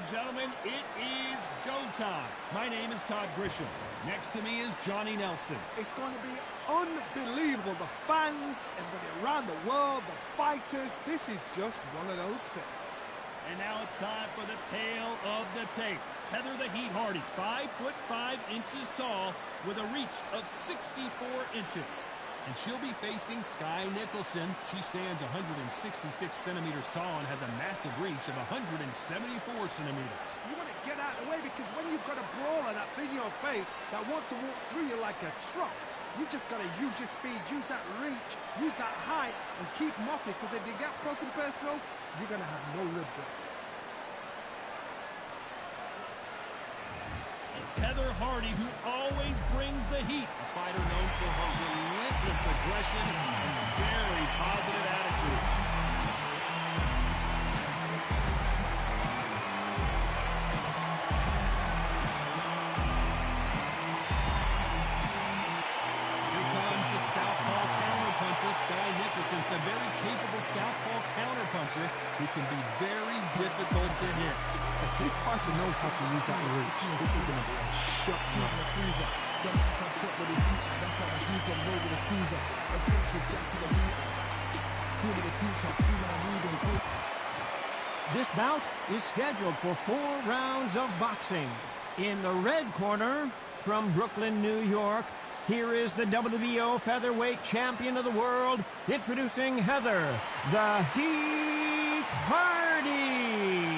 and gentlemen, it is go time. My name is Todd Grisham. Next to me is Johnny Nelson. It's going to be unbelievable. The fans, everybody around the world, the fighters. This is just one of those things. And now it's time for the tale of the tape. Heather the Heat Hardy, 5'5" tall, with a reach of 64 inches. And she'll be facing Skye Nicholson. She stands 166 centimeters tall and has a massive reach of 174 centimeters. You want to get out of the way because when you've got a brawler that's in your face that wants to walk through you like a truck, you just got to use your speed, use that reach, use that height, and keep mocking, because if they get close and personal, you're going to have no ribs left. It's Heather Hardy who always brings the heat. A fighter known for her relentless aggression and very positive attitude. Here comes the southpaw counterpuncher, Skye Nicholson, the very capable southpaw counterpuncher who can be very difficult to hit. This fighter knows how to use that reach. This is going to be a shot. This bout is scheduled for 4 rounds of boxing. In the red corner, from Brooklyn, New York, here is the WBO featherweight champion of the world, introducing Heather the Heat Hardy.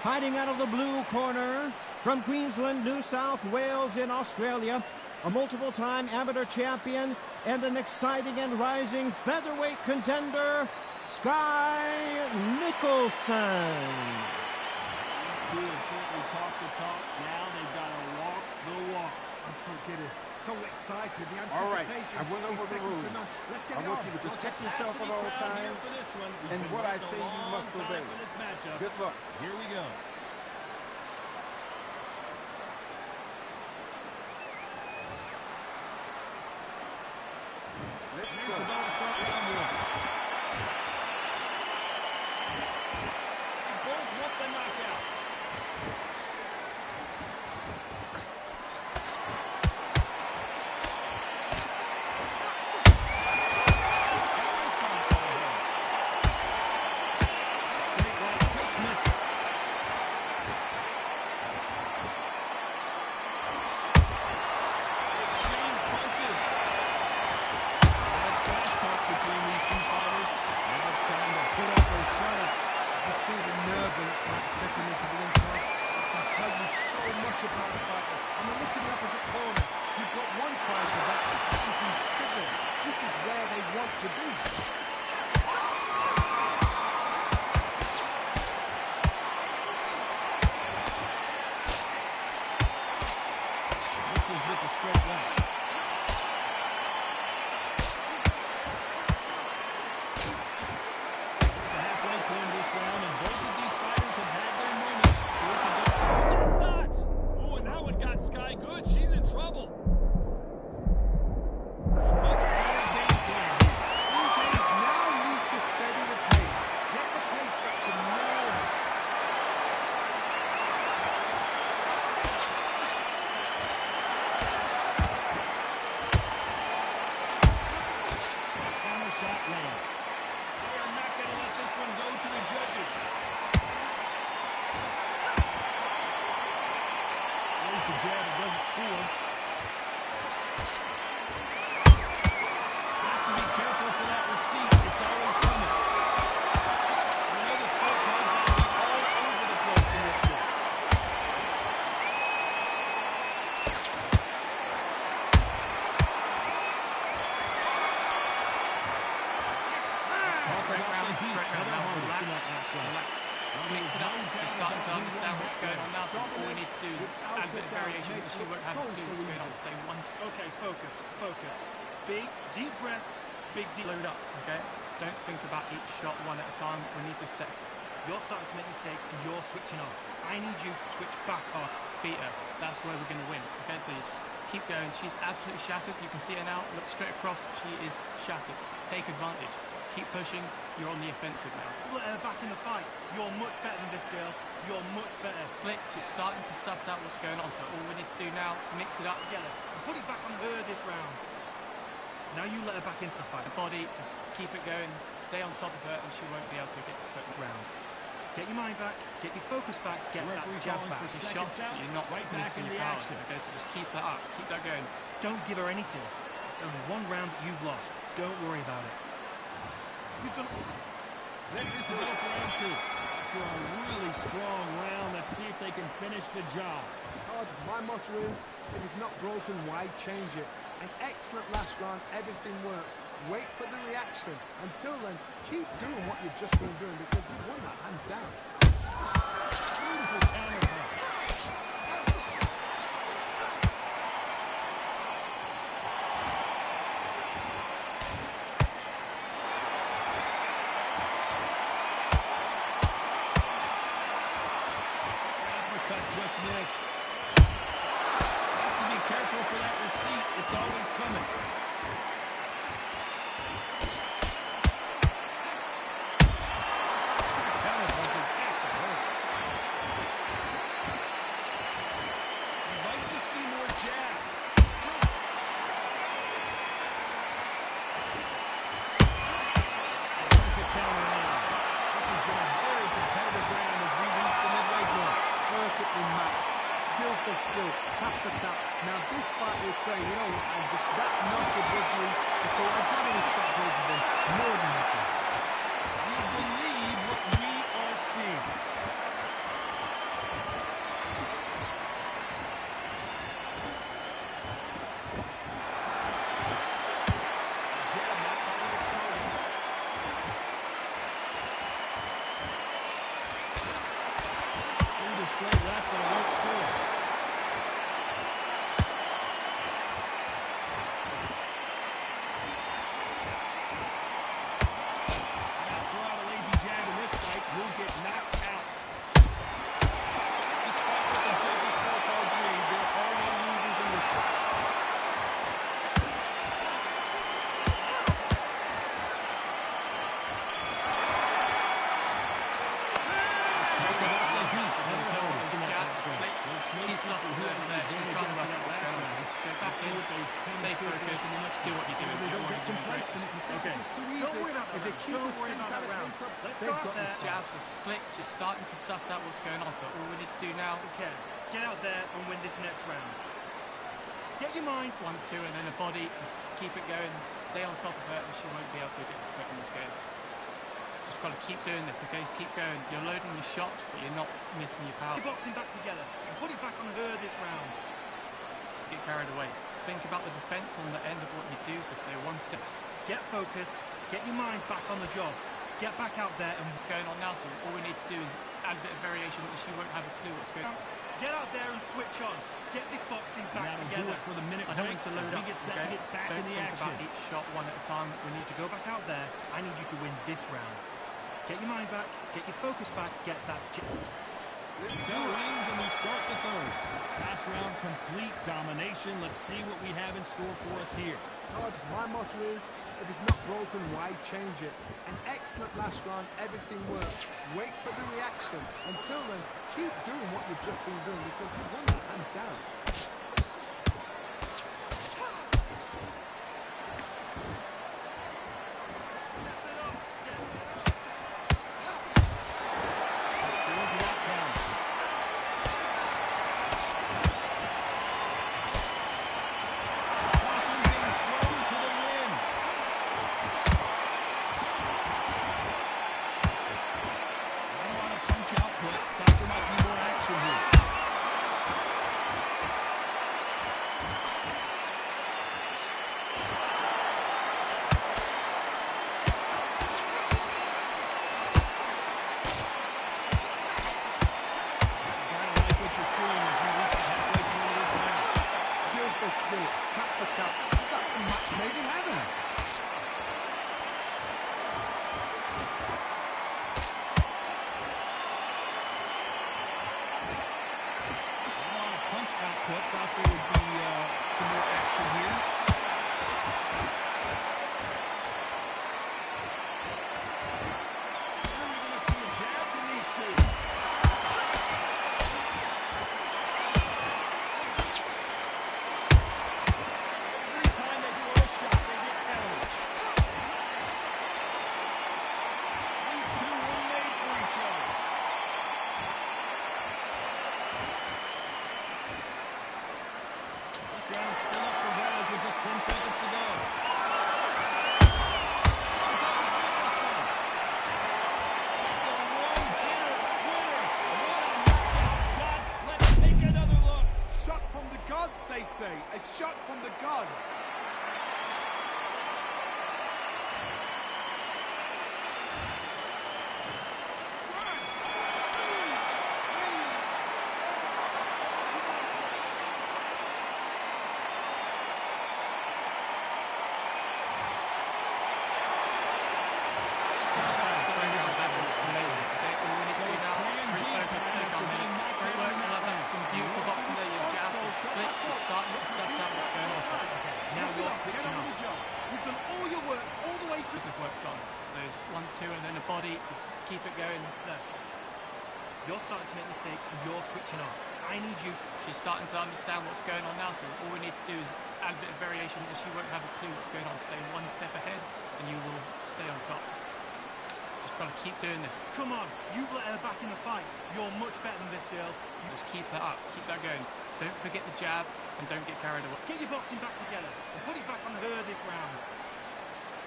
Fighting out of the blue corner, from Queensland, New South Wales in Australia, a multiple-time amateur champion and an exciting and rising featherweight contender, Skye Nicholson. These two have certainly talked the talk. Now they've got to walk the walk. I'm so giddy, so excited. The anticipation. All right, I went over the rules. I want you to protect yourself at all times, and what I say you must obey. Good luck. Here we go. Let's Here's go. the ball to start round one. They both want the knockout. Okay, focus. Big, deep breaths, Load up, okay? Don't think about each shot one at a time. We need to set. You're starting to make mistakes and you're switching off. I need you to switch back on. Beat her. That's where we're going to win. Okay, so you just keep going. She's absolutely shattered. You can see her now. Look straight across. She is shattered. Take advantage. Keep pushing. You're on the offensive now. Let her back in the fight. You're much better than this girl. You're much better. Slick, she's starting to suss out what's going on. So all we need to do now, mix it up. Together. And put it back on her this round. Now you let her back into the fight. The body, just keep it going. Stay on top of her and she won't be able to get the foot round. Get your mind back, get your focus back, get that jab back. The shot, you're not right back in your the powers. action. Okay, so just keep that up, keep that going. Don't give her anything. It's only one round that you've lost. Don't worry about it. You've done. This is the round two. After a really strong round, let's see if they can finish the job. Todd, my motto is, if it's not broken, why change it? An excellent last round, everything works. Wait for the reaction. Until then, keep doing what you've just been doing because you've won that hands down. Beautiful counter punch. Uppercut just missed. Has to be careful for that receipt. It's always coming. Skill, tap for tap. Now this fight will say, you know what, I'm just that notch above me, so I've got to respect both of them more than nothing. We believe what we are seeing. Jab not finding its target. Through the straight left, but it won't score. Jabs are slick, she's starting to suss out what's going on, so all we need to do now. Okay, get out there and win this next round. Get your mind. 1, 2, and then the body, just keep it going, stay on top of her, and she won't be able to get the foot in this game. Just got to keep doing this, okay? Keep going. You're loading your shots, but you're not missing your power. You're boxing back together and put it back on her this round. Get carried away. Think about the defense on the end of what you do, so stay one step. Get focused, get your mind back on the job. Get back out there and what's going on now, so all we need to do is add a bit of variation and she won't have a clue what's going on. Get out there and switch on. Get this boxing back together. For the minute I don't need to load up, get set okay? to get back Don't in the think action. about each shot one at a time. We need to go back out there. I need you to win this round. Get your mind back, get your focus back, get that... Bell rings and we start the third. Last round, complete domination. Let's see what we have in store for us here. Todd, my motto is, if it's not broken, why change it? An excellent last round, everything works. Wait for the reaction. Until then, keep doing what you've just been doing because you won it hands down. switching on off. with the job. You've done all your work all the way through. We've worked on those 1, 2, and then a body. Just keep it going. Look, you're starting to make mistakes and you're switching off. I need you to... She's starting to understand what's going on now, so all we need to do is add a bit of variation, and she won't have a clue what's going on. Stay one step ahead, and you will stay on top. Just got to keep doing this. Come on, you've let her back in the fight. You're much better than this girl. You just keep that up, keep that going. Don't forget the jab, and don't get carried away. Get your boxing back together and put it back on her this round.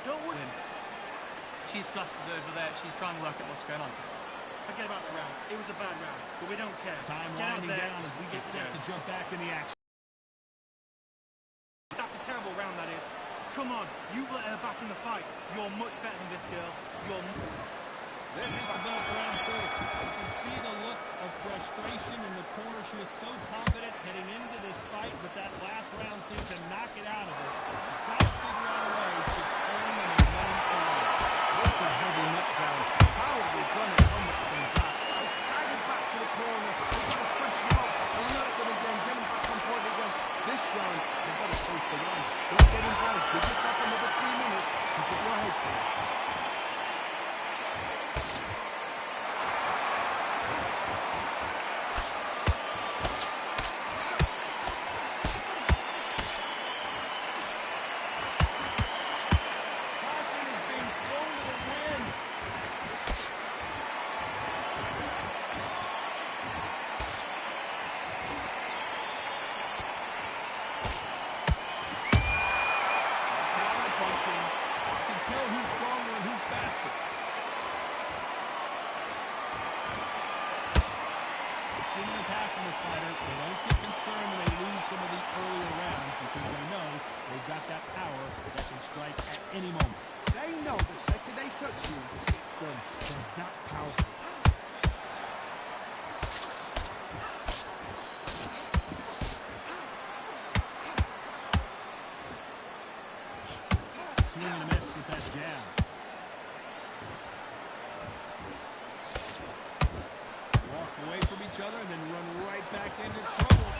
Don't worry. She's flustered over there. She's trying to work out what's going on. Forget about the round. It was a bad round, but we don't care. Time Get out winding there. down as we get set to jump back in the action. That's a terrible round, that is. Come on, you've let her back in the fight. You're much better than this girl. This is the belt around first. You can see the look of frustration in the corner. She was so confident heading into this fight, but that last round seemed to knock it out of her. She's got to figure out a way to turn and run forward. That's a heavy knockdown. How have they done it from that? They staggered back to the corner. They've got to push him up. And look at them again, getting back on point again. This round, they've got to chase the round. Don't get involved. Give yourself another 3 minutes to get your head straight. Any moment. They know the second they touch you, it's done. They're that powerful. Swing and a miss with that jab. Walk away from each other and then run right back into trouble.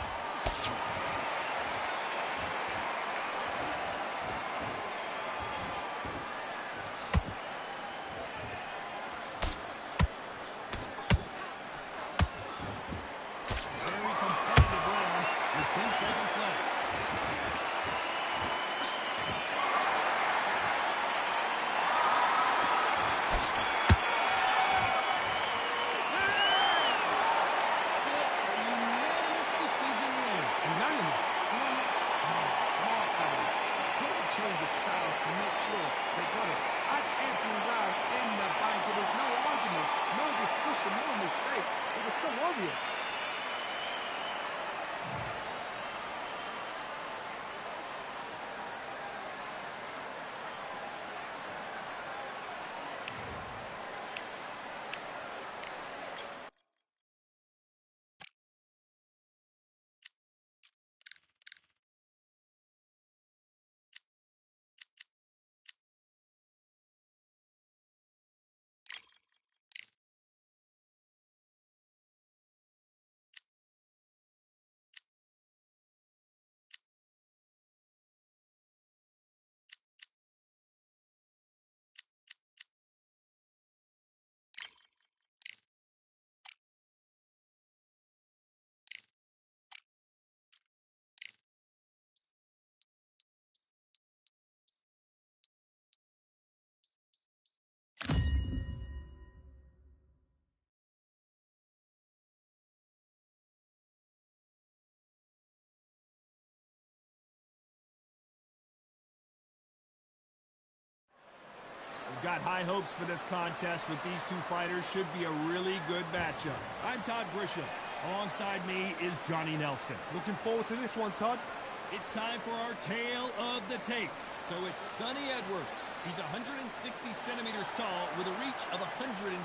Got high hopes for this contest with these two fighters. Should be a really good matchup. I'm Todd Grisham. Alongside me is Johnny Nelson. Looking forward to this one, Todd. It's time for our tale of the tape. So it's Sonny Edwards. He's 160 centimeters tall with a reach of 152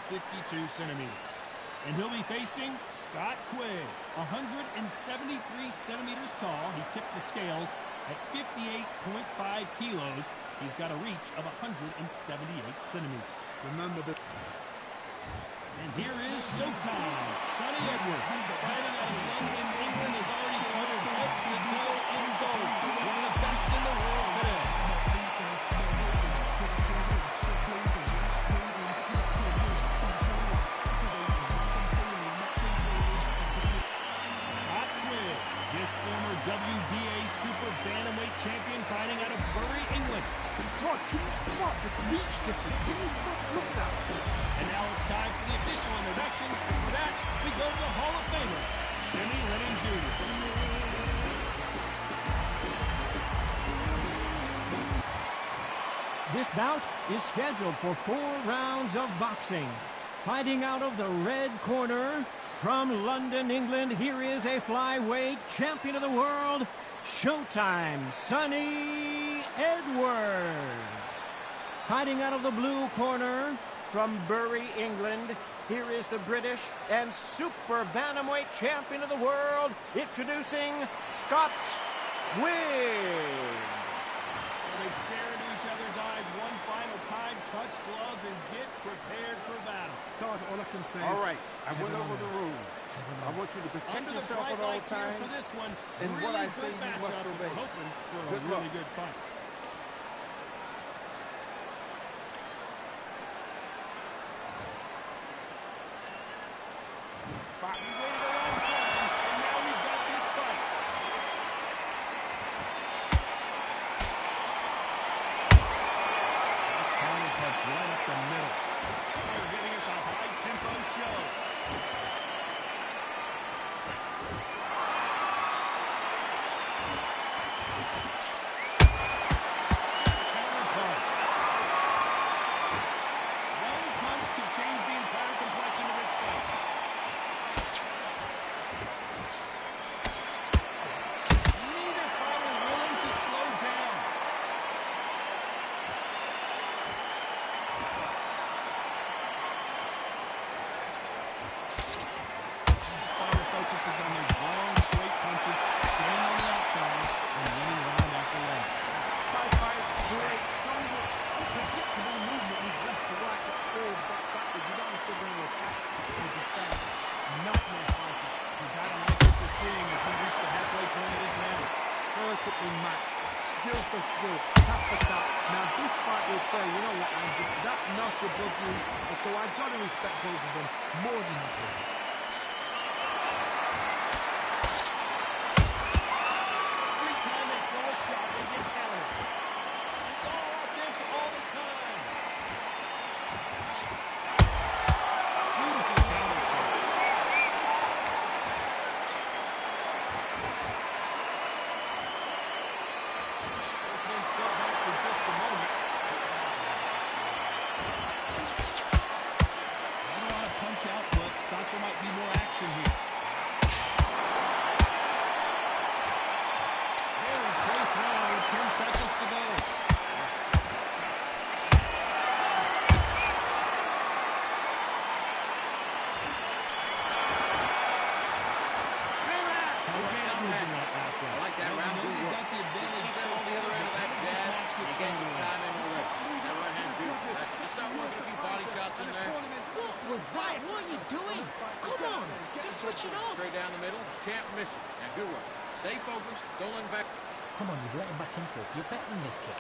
centimeters. And he'll be facing Scott Quigg, 173 centimeters tall. He tipped the scales at 58.5 kilos. He's got a reach of 178 centimeters. Remember that. And here is showtime. Sonny Edwards, fighting out of London, England, has already covered head to toe in gold. One of the best in the world today. reach difference. Give me stuff. Look at that. And now it's time for the official introductions. For that, we go to the Hall of Famer, Jimmy Lennon Jr. This bout is scheduled for 4 rounds of boxing. Fighting out of the red corner from London, England, here is a flyweight champion of the world, Showtime Sonny Edwards. Fighting out of the blue corner from Bury, England, here is the British and super bantamweight champion of the world, introducing Scott Wigg. They stare into each other's eyes one final time, touch gloves, and get prepared for battle. Todd, all I can say. All right, I went over the rules. I want you to protect Under the yourself bright at all lights here times. for this one, And really what I good say, you must matchup. obey. We're hoping for a Good really luck. good fight. Box. He's waited a long time, and now we've got this fight. Counter punch right up the middle. They're giving us a high-tempo show. Counter punch. One punch could change the entire complexion of this fight. Neither fighter willing to slow down. Fighter focuses on those long, straight punches, staying on the outside, and winning round after round. Sci-Fi's great, so much predictable movement with left to right, that's forward, that's backwards. You don't have to go to attack or defend. Nightmare fighters. You gotta like what you're seeing as we reach the halfway point of this round. Perfectly matched. Skill for skill, tap for tap. Now this fight will say, you know what, I'm just that notch above you, and so I've got to respect both of them more than I do. Every time they throw a shot, they get countered. It's all offense all the time. Beautiful counter shot. Both men step back for just a moment. I don't want to punch out, but thought there might be more action here. Very close round with 10 seconds to go. I like that round. You know you've got the advantage Keep it so on the other end of that far, but jab. this match You gets get your underway. time in already. That right hand's beautiful. Just start working a few body shots in there. What was that? What are you doing? Come on, just switch it on. Straight down the middle. You can't miss it. Now, good work. Stay focused. Don't let him back. Come on, you've let him back into this. You're better than this kid.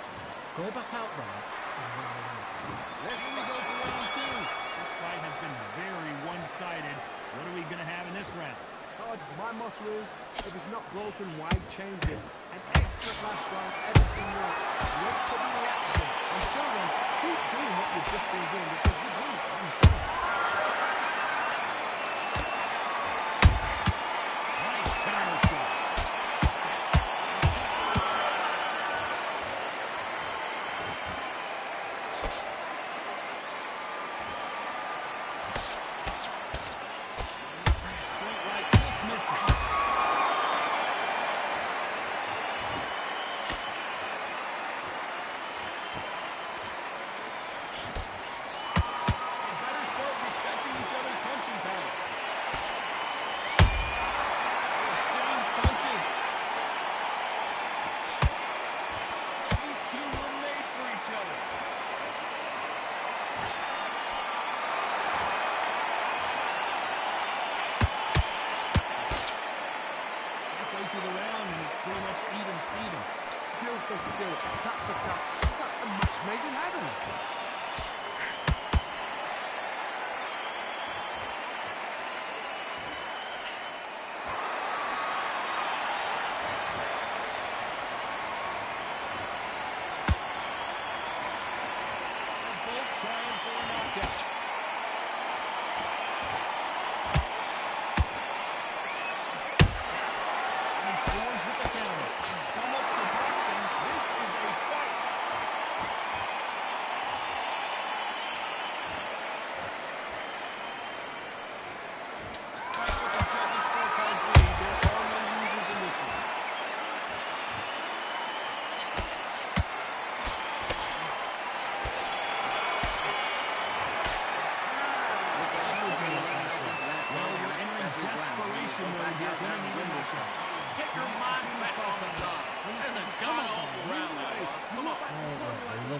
Go back out there. Here we go for round two. This fight has been very one-sided. What are we going to have in this round? Todd, my motto is, if it's not broken, why change it? An excellent last round, everything worked. Wait for the reaction. Until then, keep doing what you've just been doing because you've won it hands down. Nice counter shot. Straight right, just misses.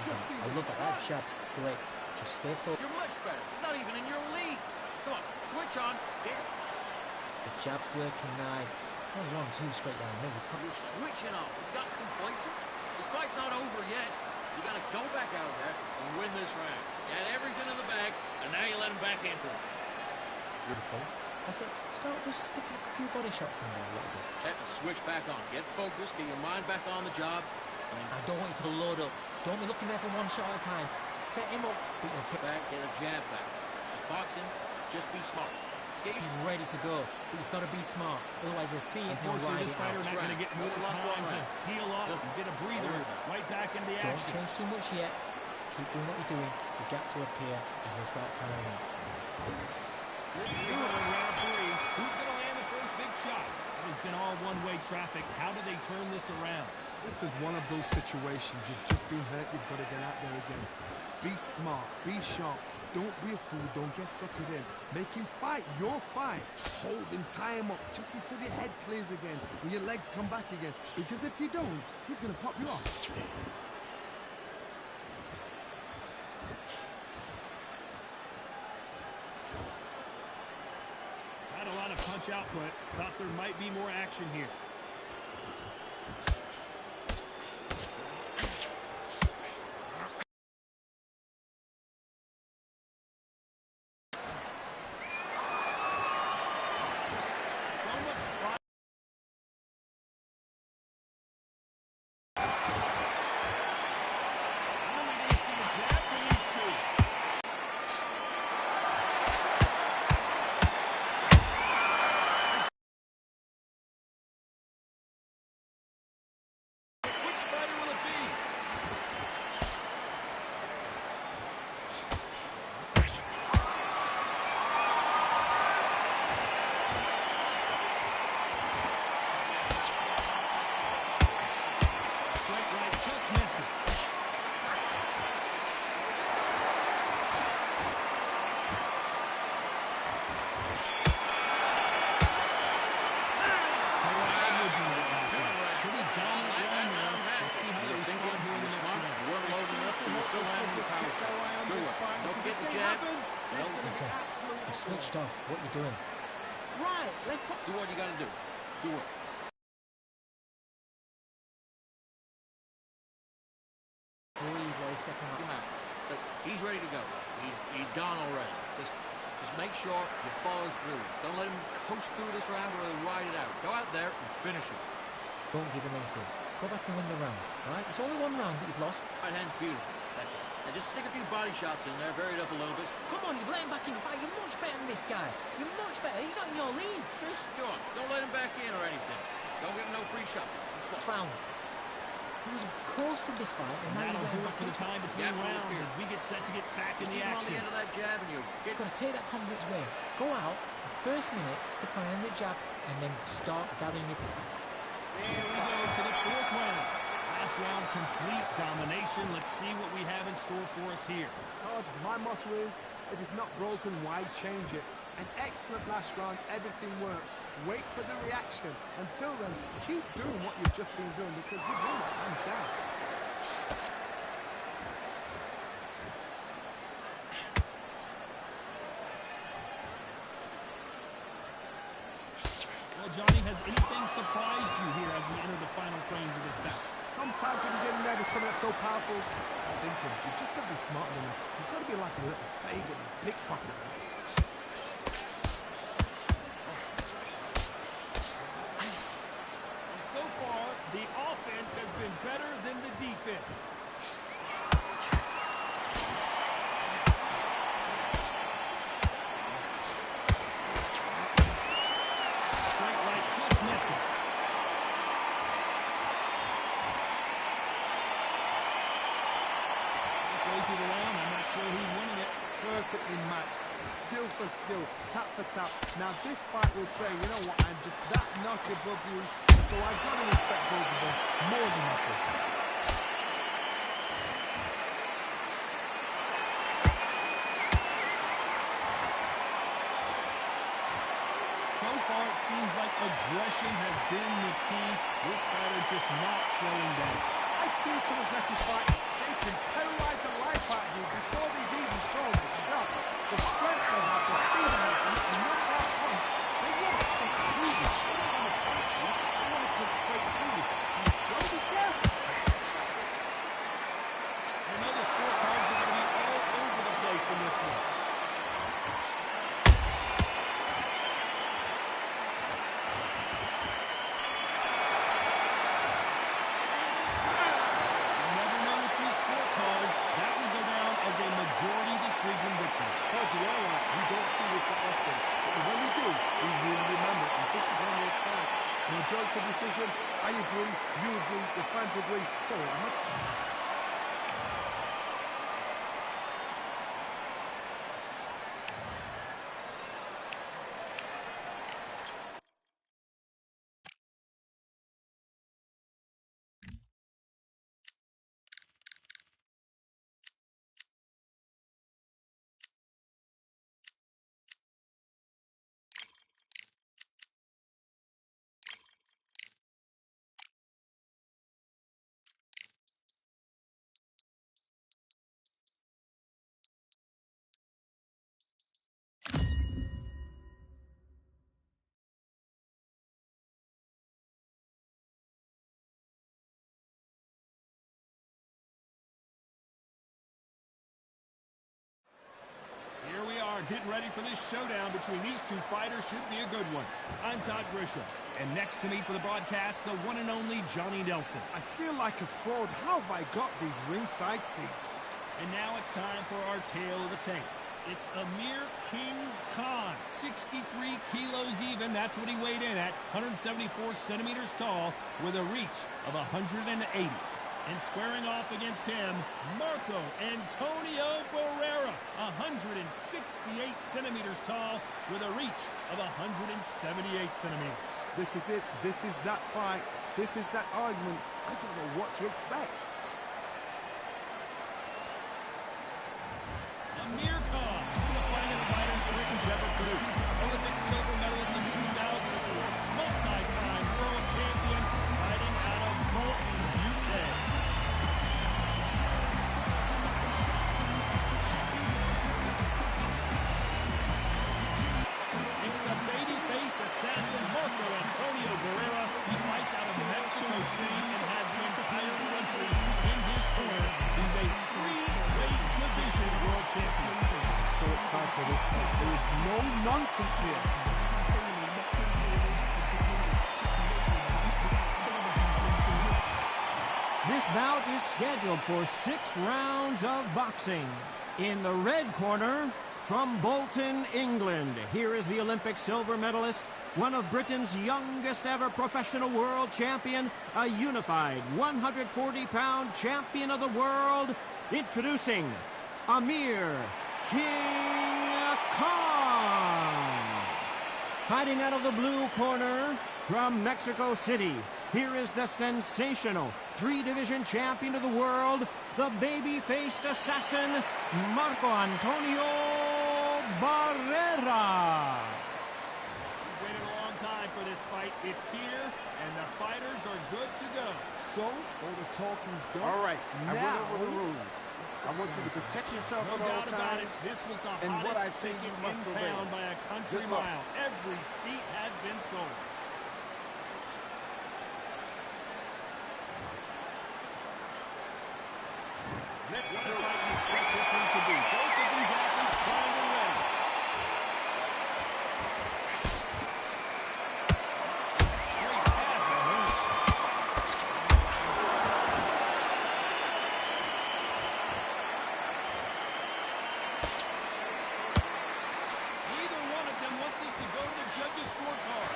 loves that. I love that. That jab's slick. Just stay focused. You're much better. It's not even in your league. Come on, switch on. Get. The jab's working nice. Oh, 1-2 straight down. No, you can't. You're switching off. You got complacent. This fight's not over yet. You got to go back out there and win this round. You had everything in the bag, and now you let him back into it. Beautiful. I said, start just sticking a few body shots in there a little bit. Switch back on. Get focused. Get your mind back on the job. I don't want you to load up. Don't be looking there for one shot at a time. Set him up. But you'll take back. Get a jab back. Just boxing. Just be smart. He's ready to go, but you've got to be smart. Otherwise, they'll see him. Unfortunately, this fighter's not going to get more time to heal up and get a breather right back into the action. Don't change too much yet. Keep doing what you're doing. The gaps will appear, and he'll start tiring up. Round 3. Who's going to land the first big shot? It has been all one-way traffic. How do they turn this around? This is one of those situations. You've just been hurt. You've got to get out there again. Be smart. Be sharp. Don't be a fool. Don't get suckered in. Make him fight your fight. Hold him, tie him up, just until your head clears again and your legs come back again. Because if you don't, he's going to pop you off. Had a lot of punch output. Thought there might be more action here. Switched off. What you doing? Right, let's go. Do what you gotta do. Do it. Breathe while he's stepping up. Look, he's ready to go. He's gone already. Just make sure you follow through. Don't let him coast through this round or he'll ride it out. Go out there and finish it. Don't give him anything. Go back and win the round. Right? It's only one round that you've lost. Right hand's beautiful. That's it. Now just stick a few body shots in there, vary it up a little bit. Come on, you've let him back in the fight. You're much better than this guy. You're much better. He's not in your league. Just go on. Don't let him back in or anything. Don't give him no free shot. Round. He was close to this fight, and now that'll do it for the time between rounds as we get set to get back in the action. On the end of that jab and you get... You've got to take that confidence away. Go out, the first minute, stick on the jab, and then start gathering your... There we go to the 4th round. Last round, complete domination. Let's see what we have in store for us here. Todd, my motto is, if it's not broken, why change it? An excellent last round, everything works. Wait for the reaction. Until then, keep doing what you've just been doing because you've won that hands down. Well, Johnny, has anything surprised you here as we enter the final frames of this bout? Sometimes when you get in there with something that's so powerful, I'm thinking, you've just got to be smarter than that. You've got to be like a little faggot and pickpocket. And so far, the offense has been better than the defense. Straight right just misses. Through the round, I'm not sure who's winning it. Perfectly matched, skill for skill, tap for tap. Now this fight will say, you know what, I'm just that notch above you, so I've got to respect both of them more than nothing. So far, it seems like aggression has been the key. This fighter just not slowing down. I've seen some aggressive fighters. They can getting ready for this showdown between these two fighters. Should be a good one. I'm Todd Grisham. And next to me for the broadcast, the one and only Johnny Nelson. I feel like a fraud. How have I got these ringside seats? And now it's time for our tale of the tape. It's Amir King Khan, 63 kilos even. That's what he weighed in at, 174 centimeters tall, with a reach of 180. And squaring off against him, Marco Antonio Barrera, 168 centimeters tall, with a reach of 178 centimeters. This is it. This is that fight. This is that argument. I don't know what to expect. Amir Khan, one of the finest fighters Britain's ever produced. Olympic silver medalist in 2004. Multi-time world champion, fighting out of Bolton, UK. It's the baby-faced assassin Marco Antonio Barrera. He fights out of Mexico City and has the entire country in his corner. He's a three-weight division world champion. So excited for this fight. There is no nonsense here. This bout is scheduled for 6 rounds of boxing. In the red corner, from Bolton, England, here is the Olympic silver medalist, one of Britain's youngest ever professional world champion, a unified 140-pound champion of the world, introducing Amir King Khan. Fighting out of the blue corner from Mexico City, here is the sensational 3-division champion of the world, the baby-faced assassin, Marco Antonio Barrera. We've waited a long time for this fight. It's here, and the fighters are good to go. So, all the talking's done. All right, I went Now, over the rules. I want you to protect yourself No at all doubt about times. it. This was the And what I hottest say ticket you in must obey. town by a country Good luck. mile. Every seat has been sold. Let's What a go. fight you expect this one to be. Both of these athletes trying to win. Straight past the hurts. Neither one of them wants this to go to the judges' scorecard.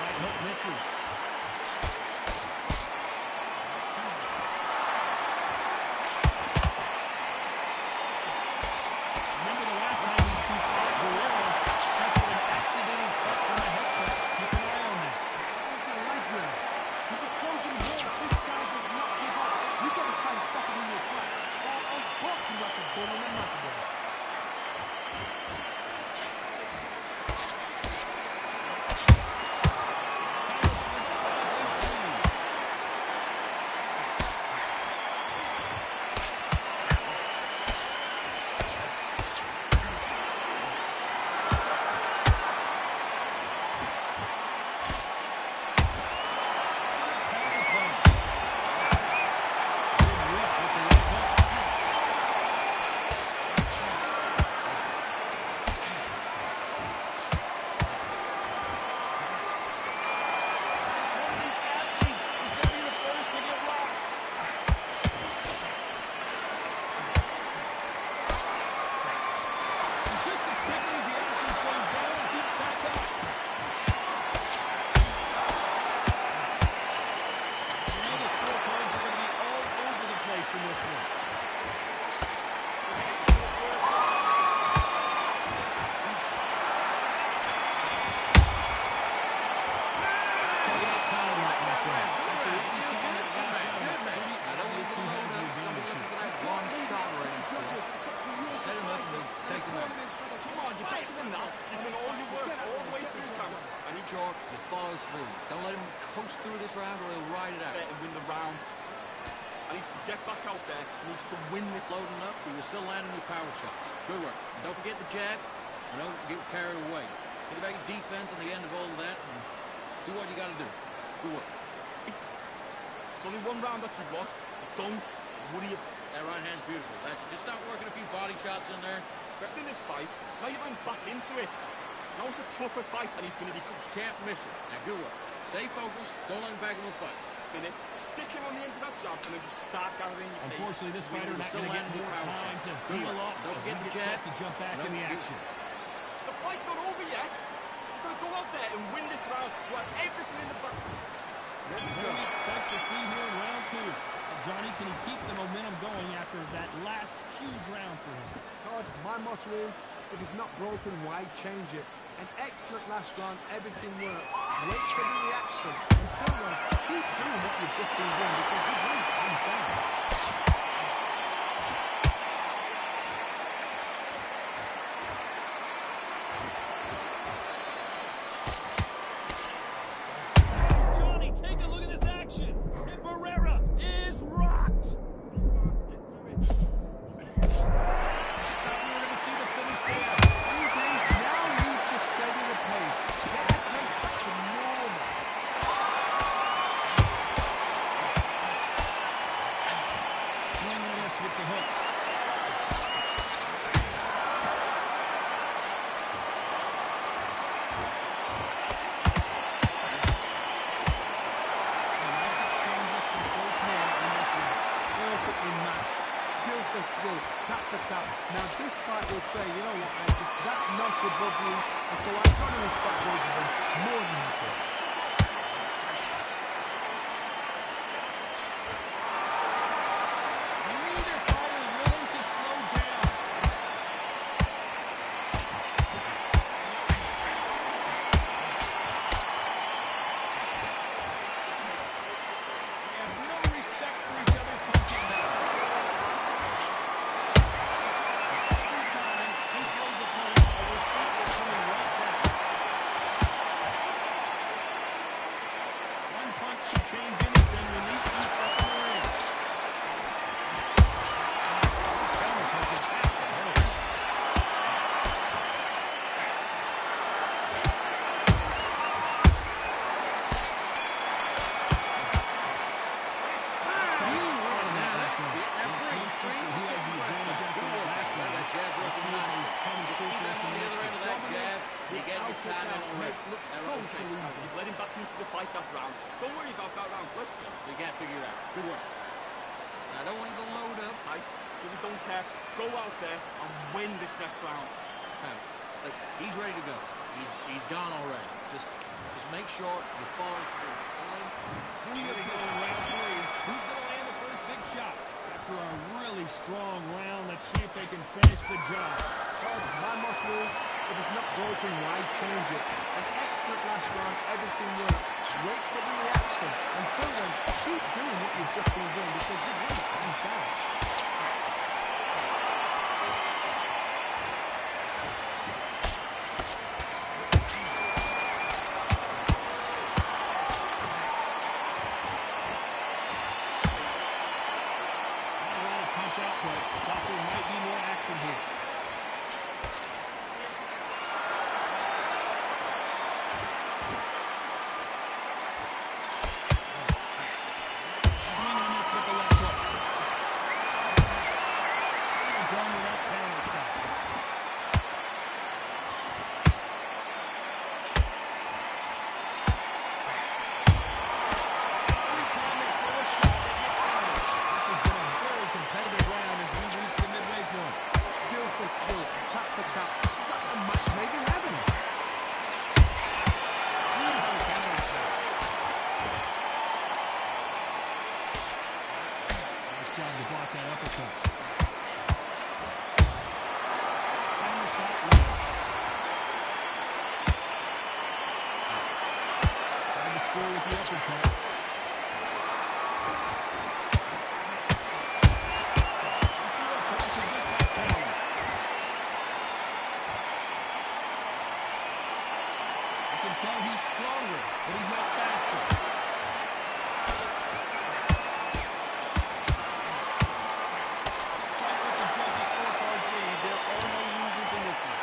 Right hook misses. Remember the last time these two fought, Barrera suffered an accidental cut from a head cut. Keep an eye on that. He's a legend. He's a Trojan horse. This guy does not give up. You've got to try and stop him in your track. I'll box him like a bull in a matador. short, you follow through. Don't let him coast through this round or he'll ride it out. And win the round. I need to get back out there. I need to win this. Loading up, but you're still landing your power shots. Good work. And don't forget the jab. And don't get carried away. Think about your defense at the end of all of that and do what you got to do. Good work. It's It's only one round that you've lost. Don't worry about it. That right hand's beautiful. That's it. Just start working a few body shots in there. Just in this fight, now you're going back into it. Now it's a tougher fight, and he's going to be... Can't miss it. Now, good work. Stay focused. Don't let him back in the fight. Stick him on the end of that jab, and then just start gathering your pace. Unfortunately, this fighter not going to get more time to heal up. Don't forget the jab. To jump back in the action. The fight's not over yet. You've got to go out there and win this round. You have everything in the back. What do we expect to see here in round 2? Johnny, can he keep the momentum going after that last huge round for him? Todd, my motto is, if it's not broken, why change it? An excellent last round, everything worked. Wait for the reaction. Until then, keep doing what you've just been doing because you've really comes down. Johnny, take a look at this action. And Barrera is rocked. Tap for tap. Now this fight will say, you know what, man, just that notch above me, and so I've got to respect both of them more than happy. Neither fighter is willing to slow down. They have no respect for each other's punching now. You've let him back into the fight that round. Don't worry about that round. Let's go. So you can't figure it out. Good work. Now, I don't want you to load up. Right? Really don't care. Go out there and win this next round. Look, he's ready to go. He's gone already. Just make sure you follow through. Here we go in round 3. Who's going to land the first big shot? After a really strong round, let's see if they can finish the job. My motto is, if it's not broken, why change it? An excellent last round, everything worked. Wait for the reaction. Until then, keep doing what you've just been doing because you've really comes down. Thought there might be more action here. Swing on this with the left hook. Done with that counter shot. Every time they throw a shot, they get punished. This has been a very competitive round as we reach the midway point. Skill for skill, tap for tap. It's like a match made in heaven. Beautiful counter shot. Nice job to block that uppercut. Counter shot lands. Trying to score with the uppercut. Tell he's stronger, but he's not faster. Despite what the judges' scorecards read, there are no losers in this one.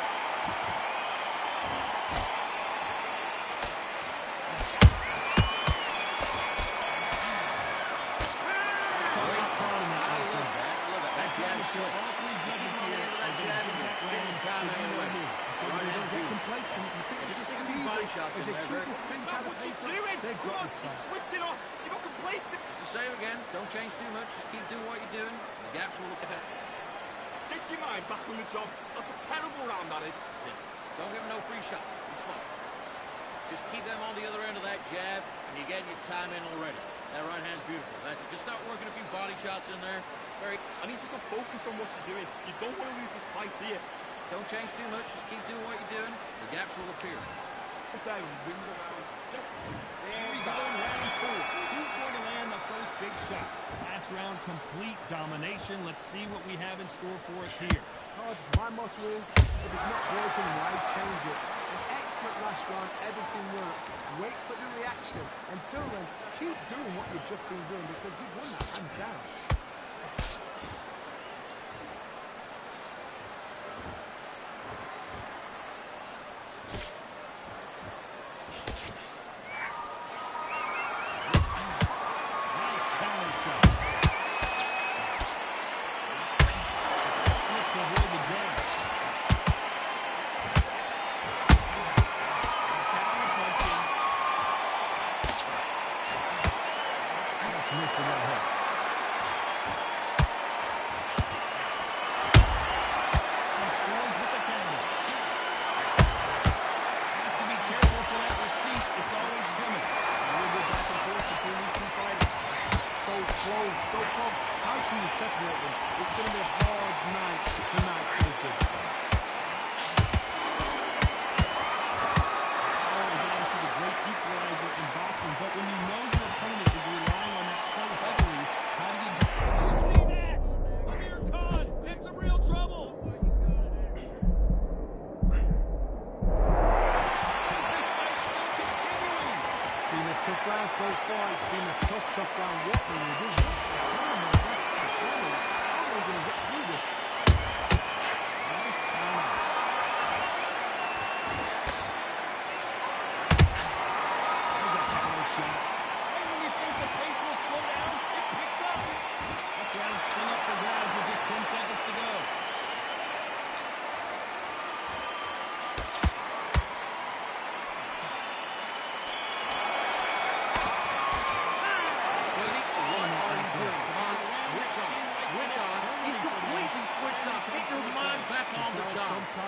shots in there. Stop what you're doing! Come on, he's switching off! You're not complacent! It's the same again. Don't change too much. Just keep doing what you're doing. The gaps will look ahead. Get your mind back on the job. That's a terrible round, that is. Yeah. Don't give them no free shots. Too small. Just keep them on the other end of that jab, and you're getting your time in already. That right hand's beautiful. That's it. Just start working a few body shots in there. I need you to focus on what you're doing. You don't want to lose this fight, do you? Don't change too much. Just keep doing what you're doing. The gaps will appear. Up there and win the round. Here we go in round 4. Who's going to land the first big shot? Last round, complete domination. Let's see what we have in store for us here. Todd, my motto is, if it's not broken, why change it? An excellent last round, everything worked. Wait for the reaction. Until then, keep doing what you've just been doing because you've won that hands down.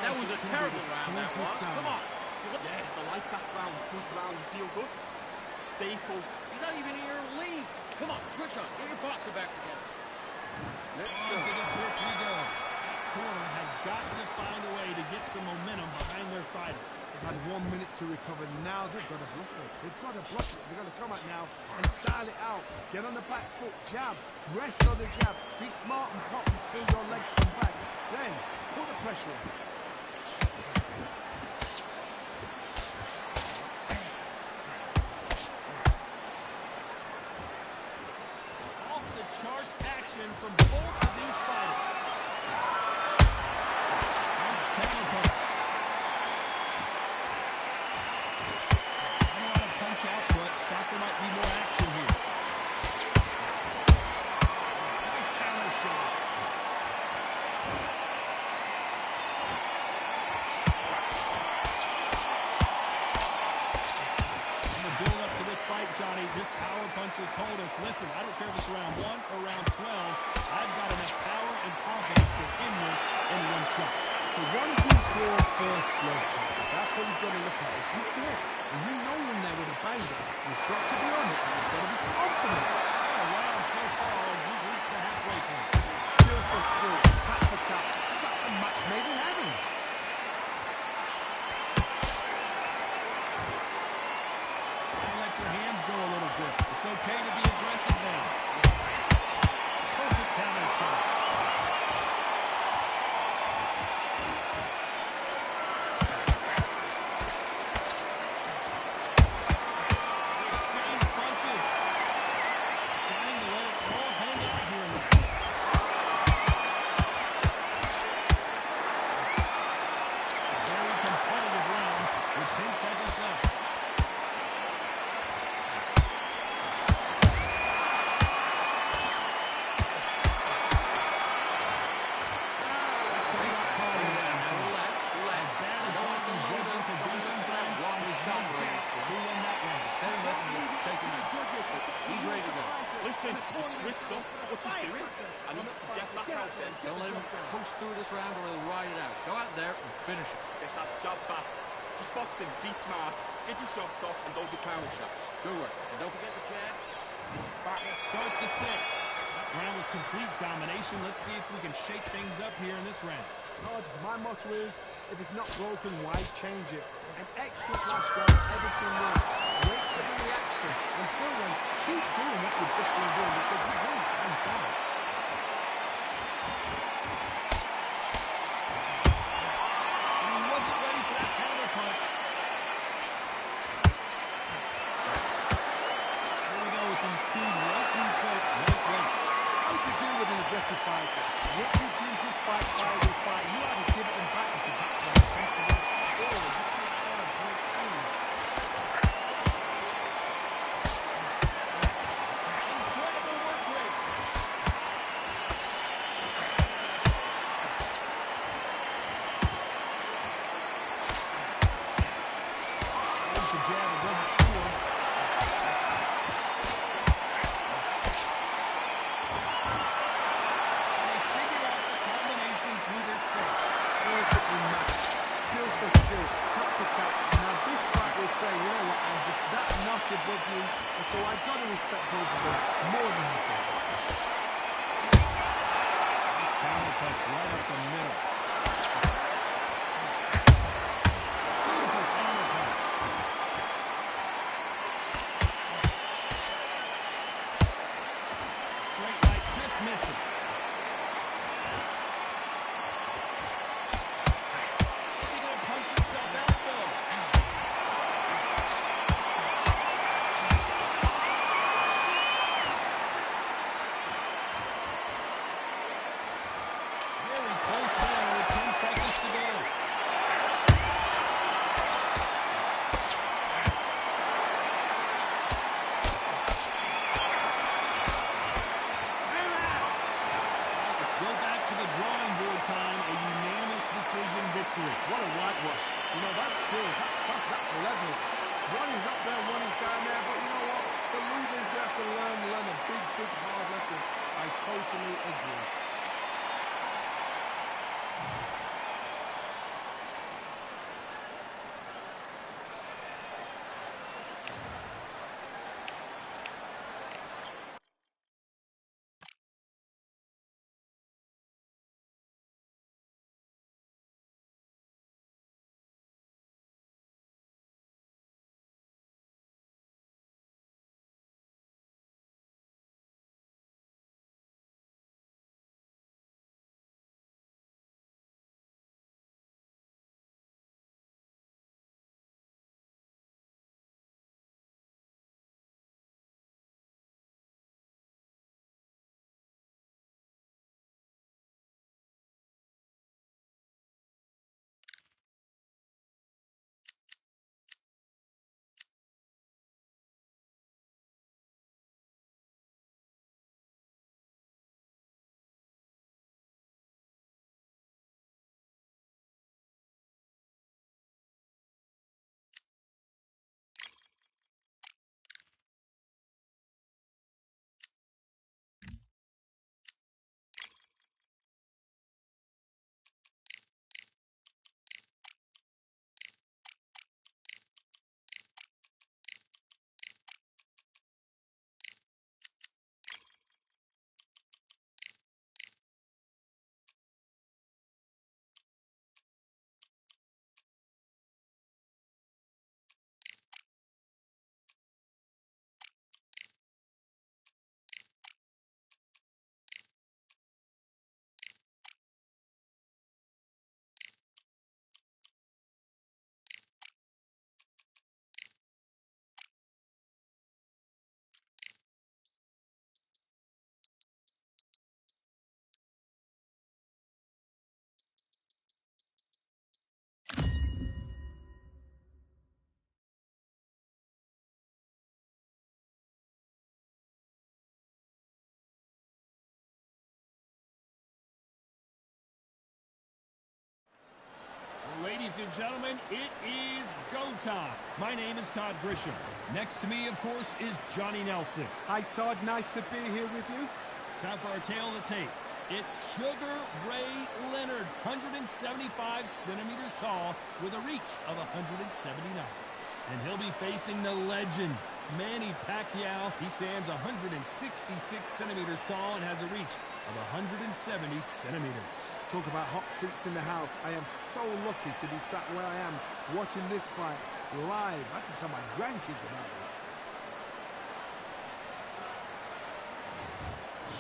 That was a terrible round, that was. Come on. Yes, I like that round. Good round. You feel good? Stay full. He's not even in your league. Come on, switch on. Get your boxing back together. Let's go. We go. Corner has got to find a way to get some momentum behind their fighter. They've had 1 minute to recover. Now they've got to bluff it. They've got to bluff it. They've got to come out now and style it out. Get on the back foot, jab, rest on the jab. Be smart and pop until your legs come back. Then put the pressure on. Off the charts action from both of these fighters. Counter punch. A lot of punch output. Thought there might be more action here. Nice counter shot. Build up to this fight, Johnny. This power puncher told us, listen, I don't care if it's round 1 or round 12, I've got enough power and confidence to end this in one shot. So one who draws first blood, that's what you've got to look at. If you feel and you know you're in there with a banger, you've got to be on it. You've got to be confident. Round so far as we've reached the halfway point. Skill for skill, tap for tap, such a match made in heaven. Let your hands go a little bit. It's okay to be aggressive now. Perfect counter shot. Exchange punches. Deciding to let it all hang out here in this one. Very competitive round with 10 seconds left. finish it. Get that jab back. Just boxing, be smart. Get your shots off and don't do power shots. Good work. And don't forget the jab. Back start the 6th. That round was complete domination. Let's see if we can shake things up here in this round. Todd, my motto is, if it's not broken, why change it? An excellent last round, everything works. Wait for the reaction. Until then, keep doing what you've just been doing because you will come down. And he wasn't ready for that counter punch. Here we go with these two lightweights. How do you deal with an aggressive fighter? What you do is you fight, fight. You have to give it back because that's what it comes to. Oh, you can't start a great thing. Incredible work rate. There's the jab, it doesn't score. Skill for skill, tap for tap. Now this fight will say, you know what, that's not above you, and so I've got to respect both of them more than anything. Counter punch right up the middle. Beautiful counter punch. Straight right just misses. What a whitewash. You know, that's skills, that's level. One is up there, one is down there, but you know what? The losers have to learn a big, hard lesson. I totally agree. Ladies and gentlemen, it is go time. My name is Todd Grisham. Next to me, of course, is Johnny Nelson. Hi, Todd. Nice to be here with you. Time for our tale of the tape. It's Sugar Ray Leonard, 175 centimeters tall with a reach of 179. And he'll be facing the legend, Manny Pacquiao. He stands 166 centimeters tall and has a reach of 170 centimeters. Talk about hot seats in the house. I am so lucky to be sat where I am watching this fight live. I can tell my grandkids about this.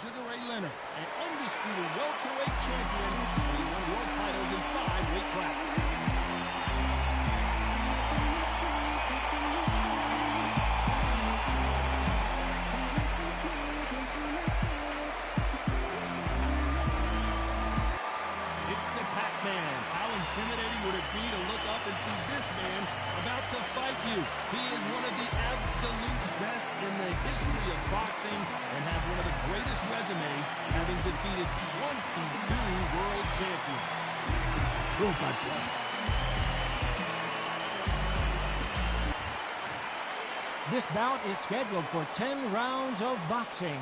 Sugar Ray Leonard, an undisputed welterweight champion, he won world titles in 5 weight classes. It's the Pac-Man. How intimidating would it be to look up and see this man about to fight you? He is one of the absolute best in the history of boxing and has one of the greatest resumes, having defeated 22 world champions. Oh, God bless. This bout is scheduled for 10 rounds of boxing.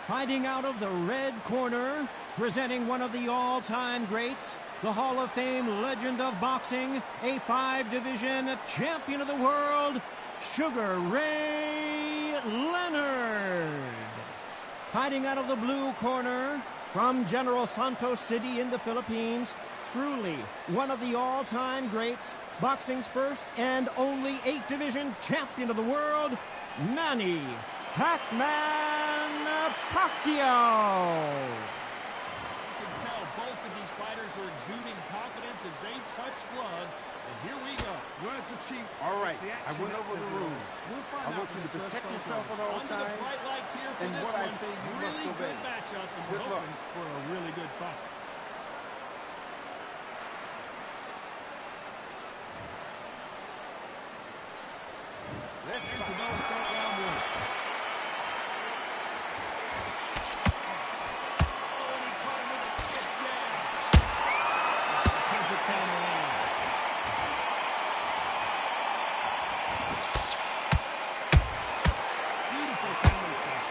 Fighting out of the red corner, presenting one of the all-time greats, the Hall of Fame legend of boxing, a 5-division champion of the world, Sugar Ray Leonard. Fighting out of the blue corner, from General Santos City in the Philippines, truly one of the all-time greats, boxing's first and only 8-division champion of the world, Manny Pac-Man Pacquiao. You can tell both of these fighters are exuding confidence as they touch gloves. And here we go. Words are cheap. All right, I went over the rules. I want you to protect yourself at all Under times. the bright lights here for And this what I one. say you must Really obey. good matchup, and we're Good luck. hoping for a really good fight. Let's Here's the fight. bell to start round one. Oh, and he caught him with a stiff jab. Perfect counter line. Beautiful counter shot.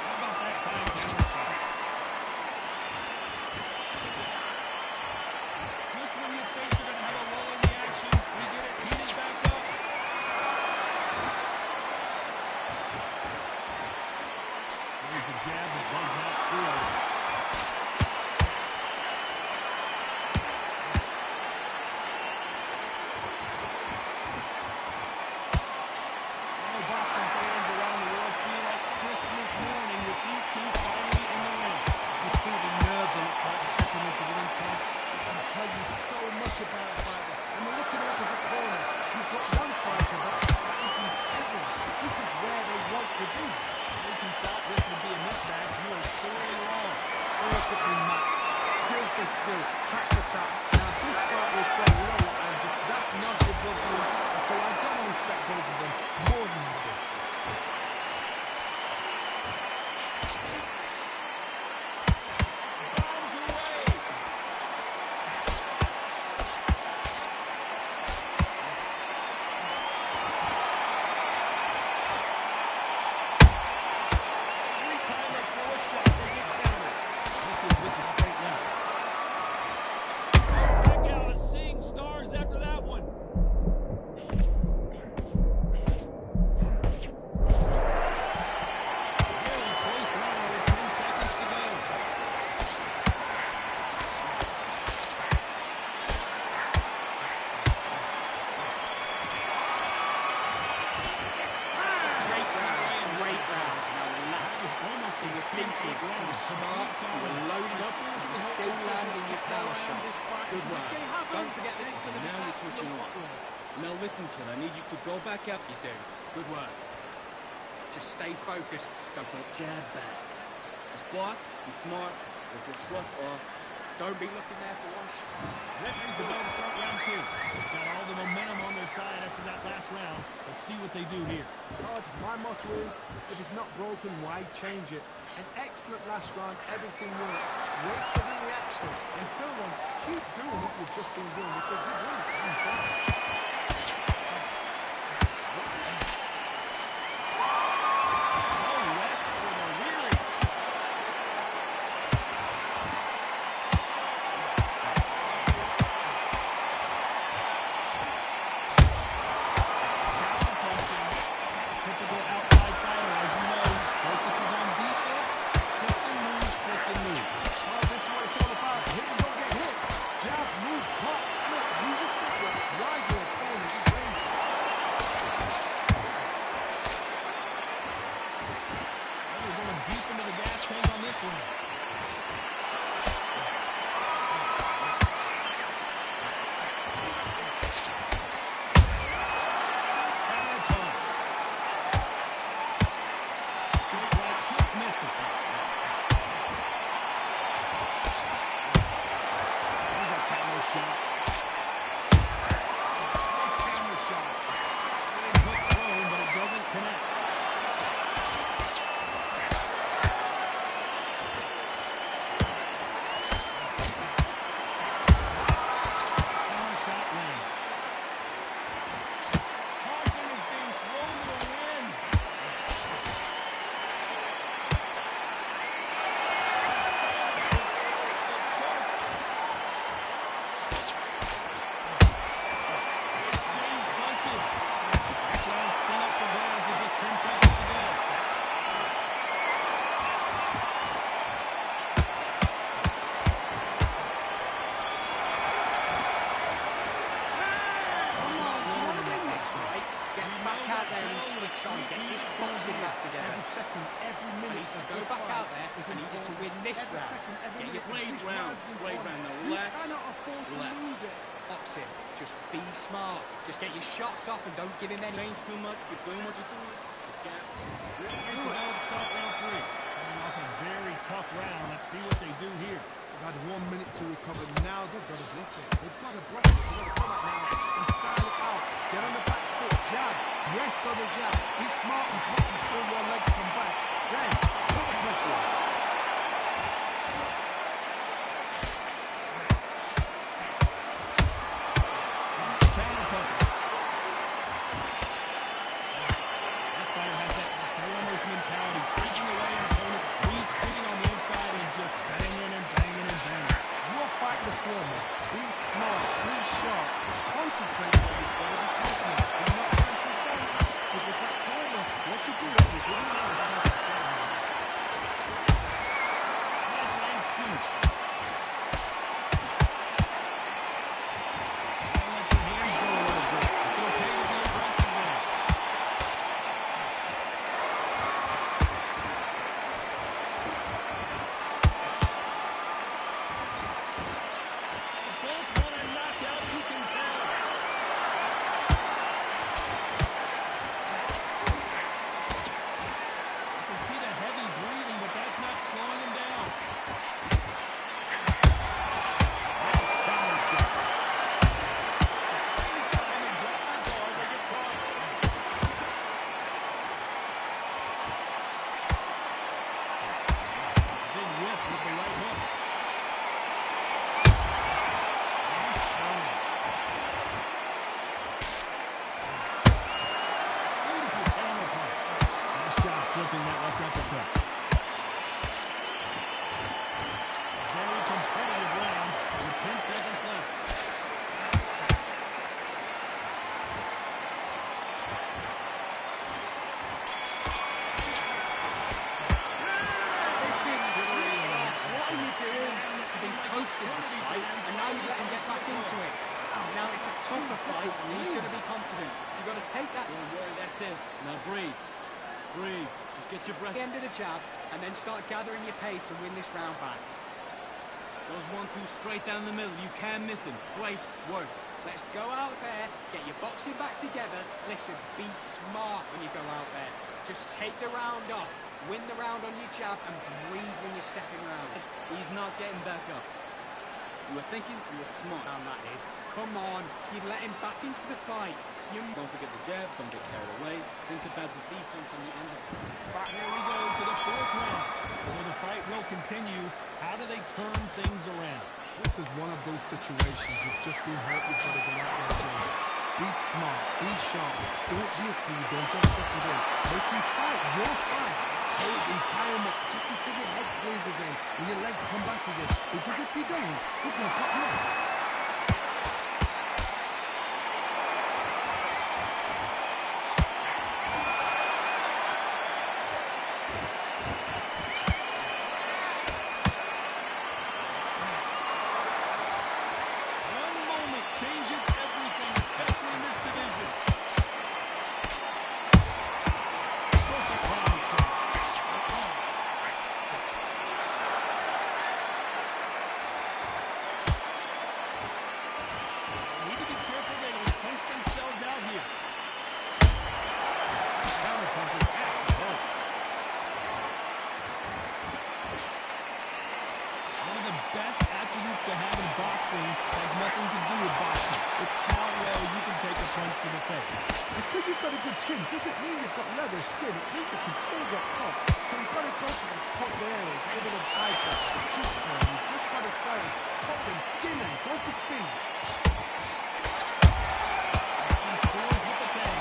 How about that time counter shot? Just when you think you're going to have a lull in the action, we get it heated back up. There's the jab that does not score. All boxing fans around the world feel like Christmas morning with these two finally in the ring. You see the nerves on that fight stepping into the ring, Tom. I can tell you so much about a fighter. And you look at the opposite corner. You've got one fighter that is incredible. This is where they want to be. Those who thought this would be a mismatch, you are sorely wrong. Perfectly matched. Skill for skill. Tap for tap. Now this fight will say, you know what, I'm just that notch above you. And so I've got to respect both of them more than you do. Bombs away. Every time they throw a shot, they get countered. This is with the straight left. Pacquiao is seeing stars after that one. Very close round with 10 seconds to go. Great round. That was almost in your thinking. You were smart, you were loaded up, you were still landing your power shots. Good work. Don't forget the now you're switching on. Now listen, kid, I need you to go back up. You do. Good work. Just stay focused. Don't get jabbed back. Just box, be smart, what your shots are. Don't be looking there for one shot. Here's the ball to start round two. They've got all the momentum on their side after that last round. Let's see what they do here. Todd, my motto is, if it's not broken, why change it? An excellent last round, everything worked. Wait for the reaction. Until then, keep doing what you've just been doing because you've won it. No rest for the weary. there and switch on. Get his boxing back together. Every second, every He minute. needs to go back out there and he needs to win this round. Get your Great round now. Relax. You cannot afford to lose it. boxing. Just be smart. Just get your shots off and don't give him any. Change too much. Keep doing what you're doing. Here's the ball to start round 3. Coming off a very tough round. Let's see what they do here. They've had 1 minute to recover. Now they've got to block it. They've got to block it. They've got to come out now and style it out. Get on the back foot. Jab. Rest on the jab. Be smart and cut until your legs come back. Then, put the pressure. Be smart, be sharp, concentrate on what you're going to be talking about. You're not trying to dance, because that's normal. What you do is you do it now. Catch and shoots. Let your hands go a little bit. It's okay to be aggressive there. Flipping that left uppercut. Very competitive round with 10 seconds left. What are you doing? You've been coasted this fight, and now you let him get back into it. Now it's a tougher fight, and he's going to be confident. You've got to take that. Don't worry, that's it. Now breathe. Breathe. Just get your breath. The end of the jab, and then start gathering your pace and win this round back. Those 1-2 straight down the middle. You can't miss him. Great work. Let's go out there, get your boxing back together. Listen, be smart when you go out there. Just take the round off, win the round on your jab, and breathe when you're stepping around. He's not getting back up. You were thinking, you were smart. Now that is. Come on, you let him back into the fight. Don't forget the jab, don't get carried away. Think about the defense on the end of it. Here we go to the 4th round. So the fight will continue. How do they turn things around? This is one of those situations you've just been hurt. You've got to go out there and win. Be smart, be sharp. Don't be a fool, don't get second in. Make him fight, your fight. Hold and tie him up just until your head clears again and your legs come back again. Because if you don't, he's going to cut you off. Changes everything, especially in this division. Perfect body shot. Need to be careful they don't punch themselves out here. Counter punches at the ball. One of the best attributes to have in boxing has nothing to do with boxing. It's how well you can take a punch to the face. Because you've got a good chin doesn't mean you've got leather skin. It means you can still get caught. So you've got to go for those pop areas, a bit of bypass, the cheek bone. You've just got to try and pop them, skin them, go for speed. He scores with the bang.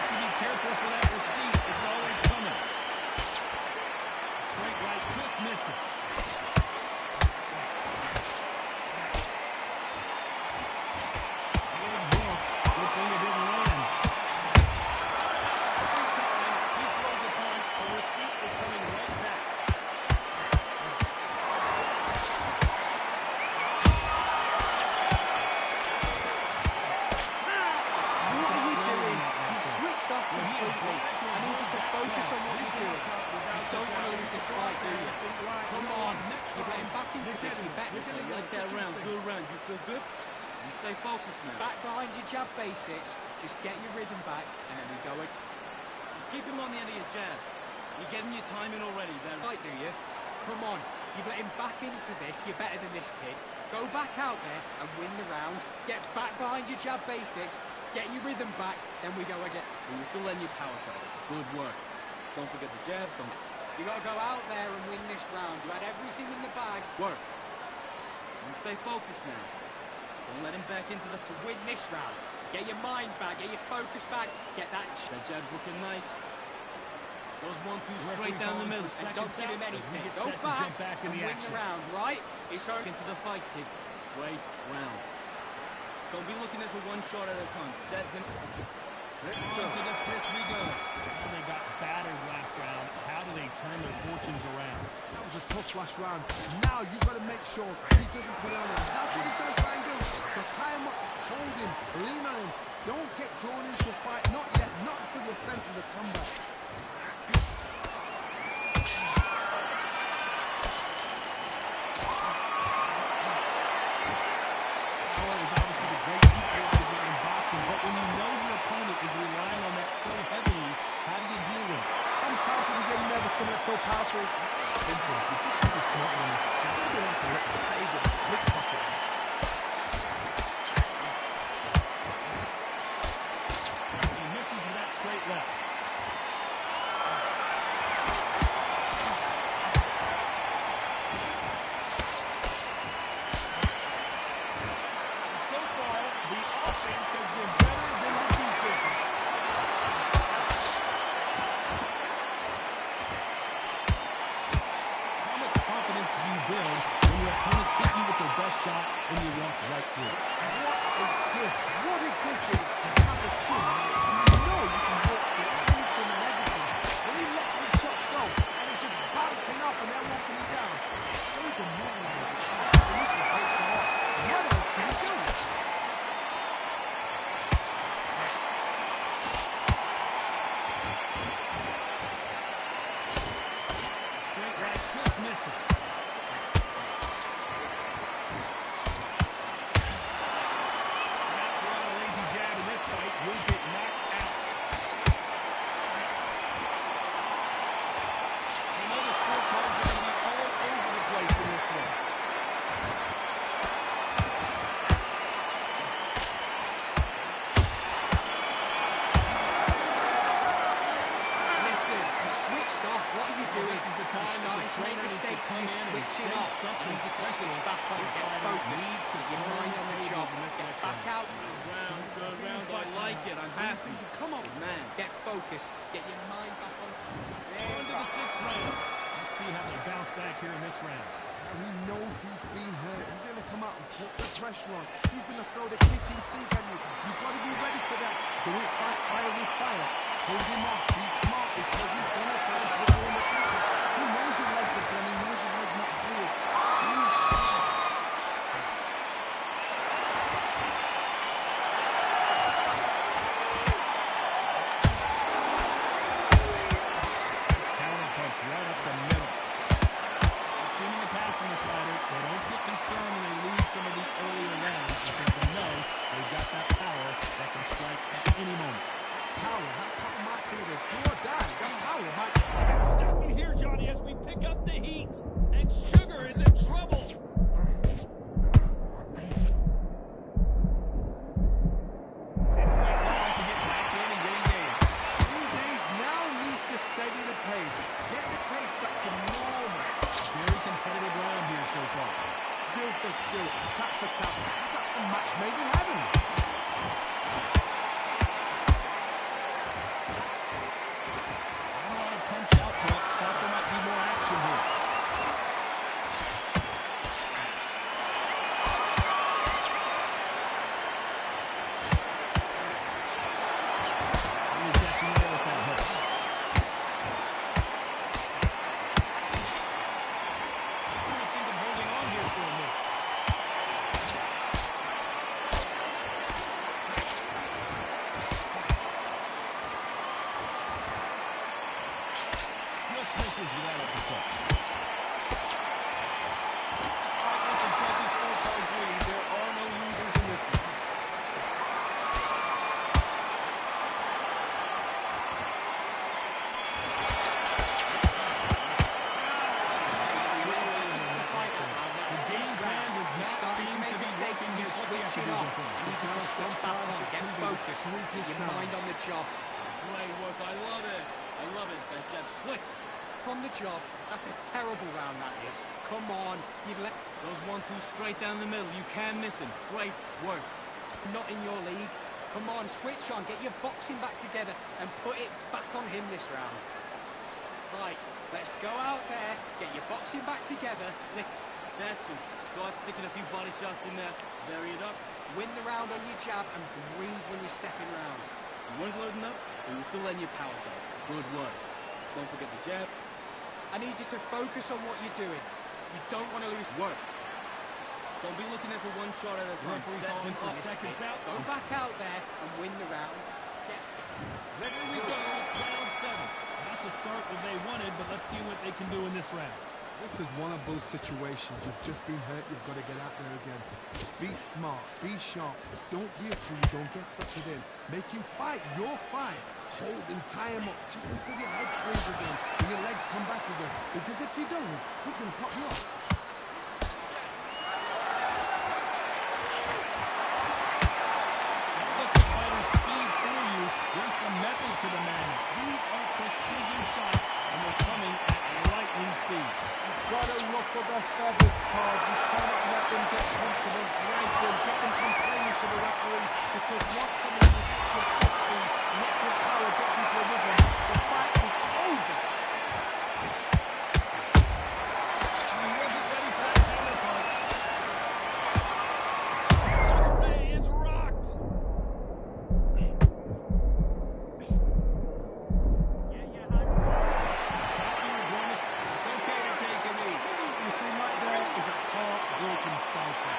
To be careful for that receipt. It's always coming. Straight right just misses. Good hook. Good thing it didn't land. Every time he throws a punch, the receipt is coming back into this, you're better. You like that round, good round. You feel good? You stay focused now. Back behind your jab basics, just get your rhythm back, and then we go again. Just keep him on the end of your jab. You're getting your timing already, then. Right, do you? Come on, you've let him back into this, you're better than this kid. Go back out there and win the round. Get back behind your jab basics, get your rhythm back, then we go again. Well, you're still letting your power shot. Good work. Don't forget the jab, don't... You gotta go out there and win this round. You had everything in the bag. Work. You stay focused now. Don't let him back into the... To win this round. Get your mind back, get your focus back, get that... That jab's looking nice. Those 1-2 straight down the middle. And don't give him anything. Go back and win the round, right? It's over. Into the fight, kid. Great round. Don't be looking at for one shot at a time. Set him... Into the fifth we go. Well, they got battered last round. How do they turn their fortunes around? That was a tough last round. Now you've got to make sure he doesn't put it on him. That's what he's going to try and do. So tie him up, hold him, lean on him. Don't get drawn into a fight. Not yet. Not until your senses have come back. Something so powerful. Simple. You just have to smart one. You don't have to let the phase of the quick pocket. He misses with that straight left. So far, the offense has been better than the defense. Build when your opponents hit you with their best shot and you walk right through it. What a gift to have a chin. You know you can walk through anything and everything. When he let these shots go and it's just bouncing up and they're walking you down. So demoralizing. What else can you do? Straight right just misses. Will get knocked out. You know the scorecards are going to be all over the place in this one. Listen, you switched off. What are you doing? This is the time you started to make mistakes. You're switching off. You need to switch back on. Get focused. Get your mind on the job. Get back out. Good round. I like it. I'm happy. Come on, man. Get focused. Get your mind back on. On to the sixth round. Let's see how they bounce back here in this round. He knows he's been hurt. He's going to come out and put the pressure on. He's going to throw the kitchen sink at you. You've got to be ready for that. Do it fire with fire. Hold him off. Be smart because he's going to try and put you in the pressure. He knows your legs are done. He knows your legs not free. He's sharp. Right up the middle. I've seen in the past in this fighter, they don't get concerned when they lose some of the earlier rounds because they know they've got that power that can strike at any moment. Power, that power might be the do or die. That power might... Stop me here, Johnny, as we pick up the heat. And Sugar is in trouble. Steady the pace. Get the pace back to normal. Very competitive round here so far. Skill for skill, tap for tap. It's like a match made in heaven. I don't want to punch out, but thought there might be more action here. He's catching there with that hook. switching off. I need you to switch back on, get focused, get your mind on the job. Great work, I love it. I love it. That jab slick. On the job. That's a terrible round, that is. Come on, you've let... Those 1-2 straight down the middle. You can't miss him. Great work. Not in your league. Come on, switch on, get your boxing back together and put it back on him this round. Right, let's go out there, get your boxing back together. That's it. Start sticking a few body shots in there. Vary it up. Win the round on your jab and breathe when you're stepping round. You weren't loading up, but you were still letting your power shot. Good work. Don't forget the jab. I need you to focus on what you're doing. You don't want to lose work. Don't be looking at for one shot at a time. Referee calling for seconds out. Go back out there and win the round. There we go. It's round 7. Not the start that they wanted, but let's see what they can do in this round. This is one of those situations. You've just been hurt. You've got to get out there again. Be smart. Be sharp. Don't be a fool. Don't get suckered in. Make him fight your fight. Hold him, tie him up, just until your head clears again and your legs come back again. Because if you don't, he's going to pop you off. Let the fighter's speed through you. There's some method to the madness. These are precision shots, and they're coming at lightning speed. You've got to ruffle their feathers, Todd. You cannot let them get comfortable. Drag them, get them complaining to the referee. Because once someone is with speed, natural power gets into a rhythm, the fight is over. He wasn't ready for that counterpunch. Sugar Ray is rocked. It's okay to take a knee. You see, right there is a heartbroken fighter.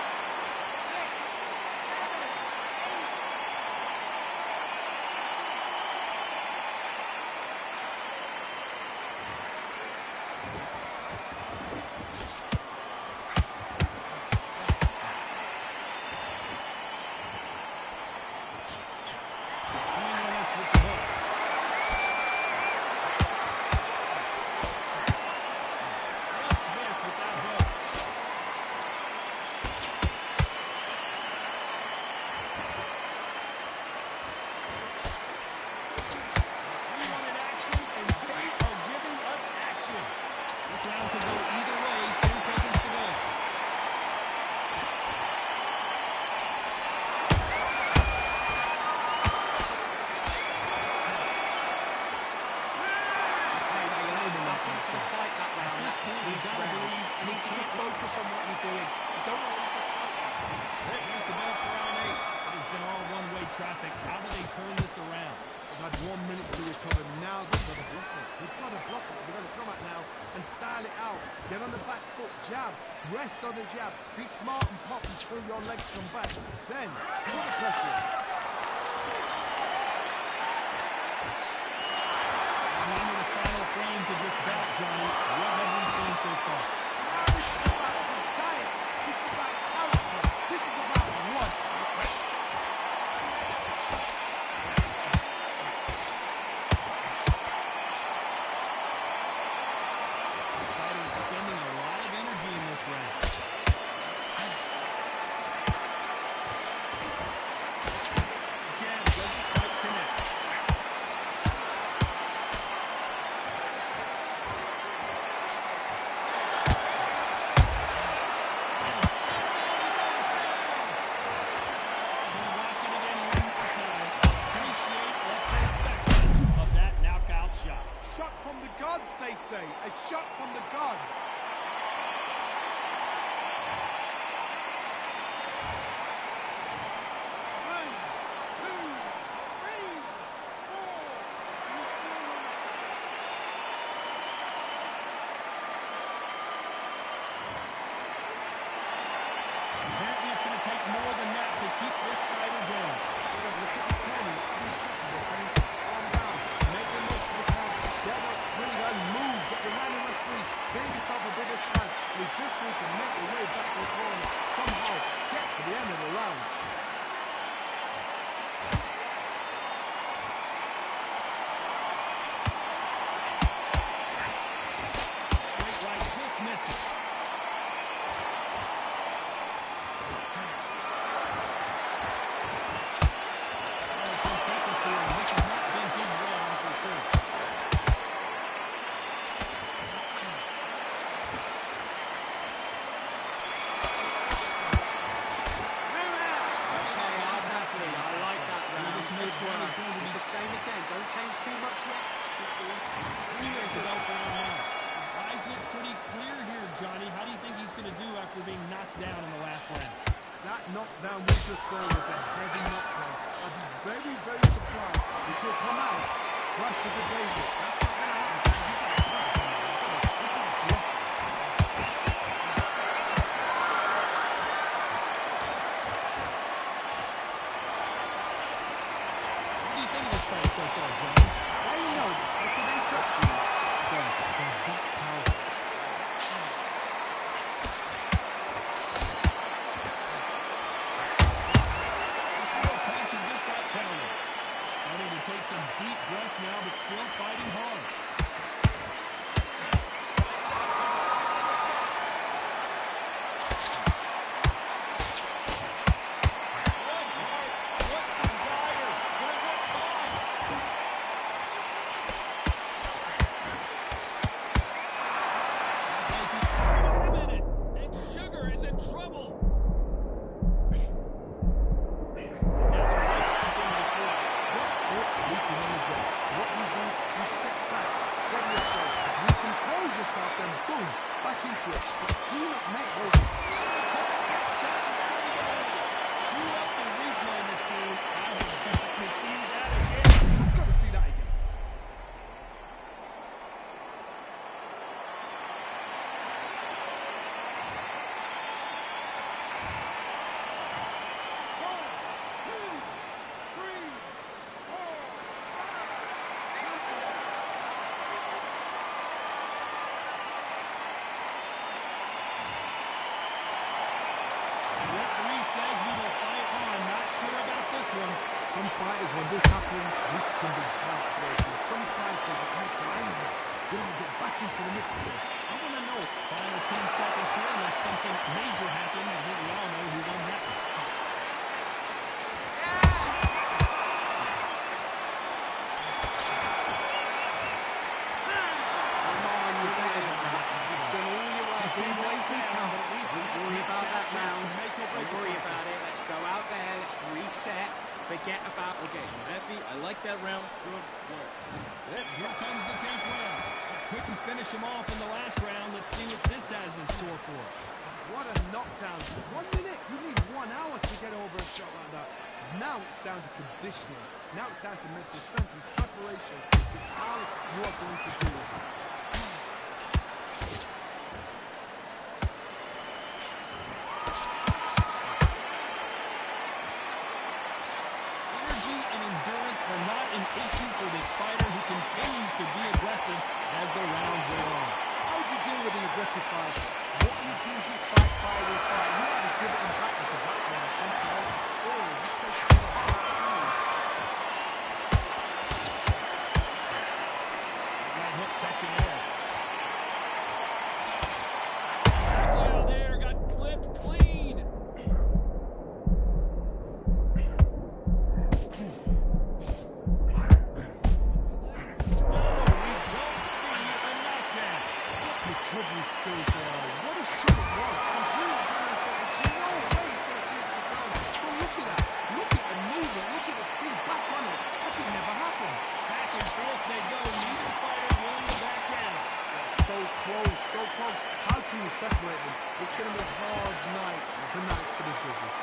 Traffic. How do they turn this around? They've had 1 minute to recover. Now they've got to block it. They've got to block it. They've got to come out now and style it out. Get on the back foot, jab, rest on the jab. Be smart and pop until your legs come back. Then, put the pressure. Into the final frames of this bout, Johnny. What have we seen so far? Now this is about desire. This is about character. This is about what? They say, a shot from the gods. One, two, three, four. Apparently it's going to take more than that to keep this fighter down. Look at this corner. These shots are calm down. Make the most of the count. Get up, breathe, and move. Get the man in the free. in the last round. That knockdown we just saw was a heavy knockdown. I'd be very, very surprised if he'll come out fresh as a daisy. That's not going to happen. This is bluff. What do you think of this fight so far, John? Well, you know, the second they touch you, it's done. They're that powerful. Take some deep breaths now, but still fighting hard. Wait a minute, and Sugar is in trouble. What you do, you step back, steady yourself, you compose yourself, then boom, back into it. Do not make those. You up the replay machine. I was got to see that again. I've got to see that again. Some fighters, when this happens, this can be heartbreaking. Some fighters, it makes them angry. They want to get back into the mix again. I want to know. Final 10 seconds here unless something major happened. I think we all know who won that one. Come on, you're better than that. You've done all you want. You've been waiting. Don't worry about that round. Don't worry about it. Let's go out there. Let's reset. Forget about. Okay, you happy? I like that round. Good work. Here comes the 10th round. Couldn't finish him off in the last round. Let's see what this has in store for us. What a knockdown. 1 minute, you need 1 hour to get over a shot like that. Now it's down to conditioning. Now it's down to mental strength and preparation. It's how you are going to do it. Are not an issue for this fighter who continues to be aggressive as the rounds wear on. How do you deal with an aggressive fighter? What you do is you fight fire with fire. You have to give it back with the background. Or you take it that hook catching air. Pacquiao there got clipped clean. What a shot it was. Completely there's no way it's going to beat the ground. Well, look at that. Look at the movement. Look at the speed back on it. That could never happen. Back and forth they go. Neither fighter willing to back down. So close, so close. How can you separate them? It's going to be a hard night tonight for the judges.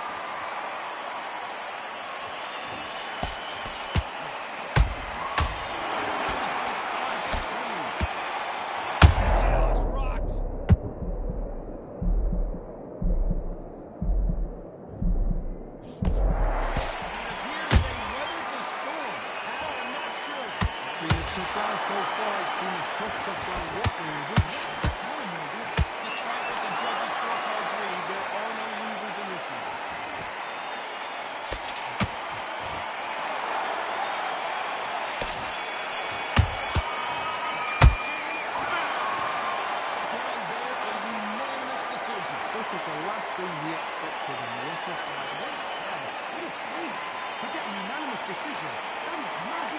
This is the last thing we expected, and what a fight, what a style, what a pace to get a unanimous decision. That is mad.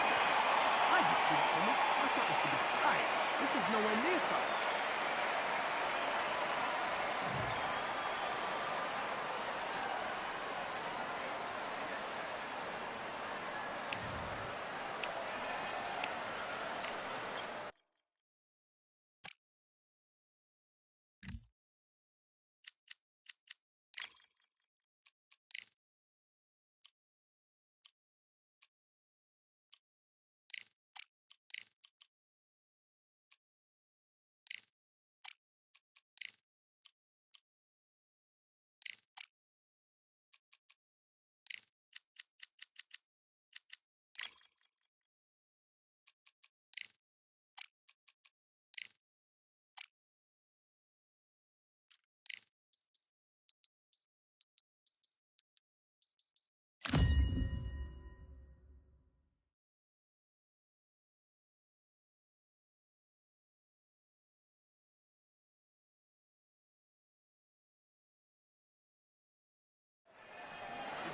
I didn't see that coming. I thought this would be tight. This is nowhere near tight.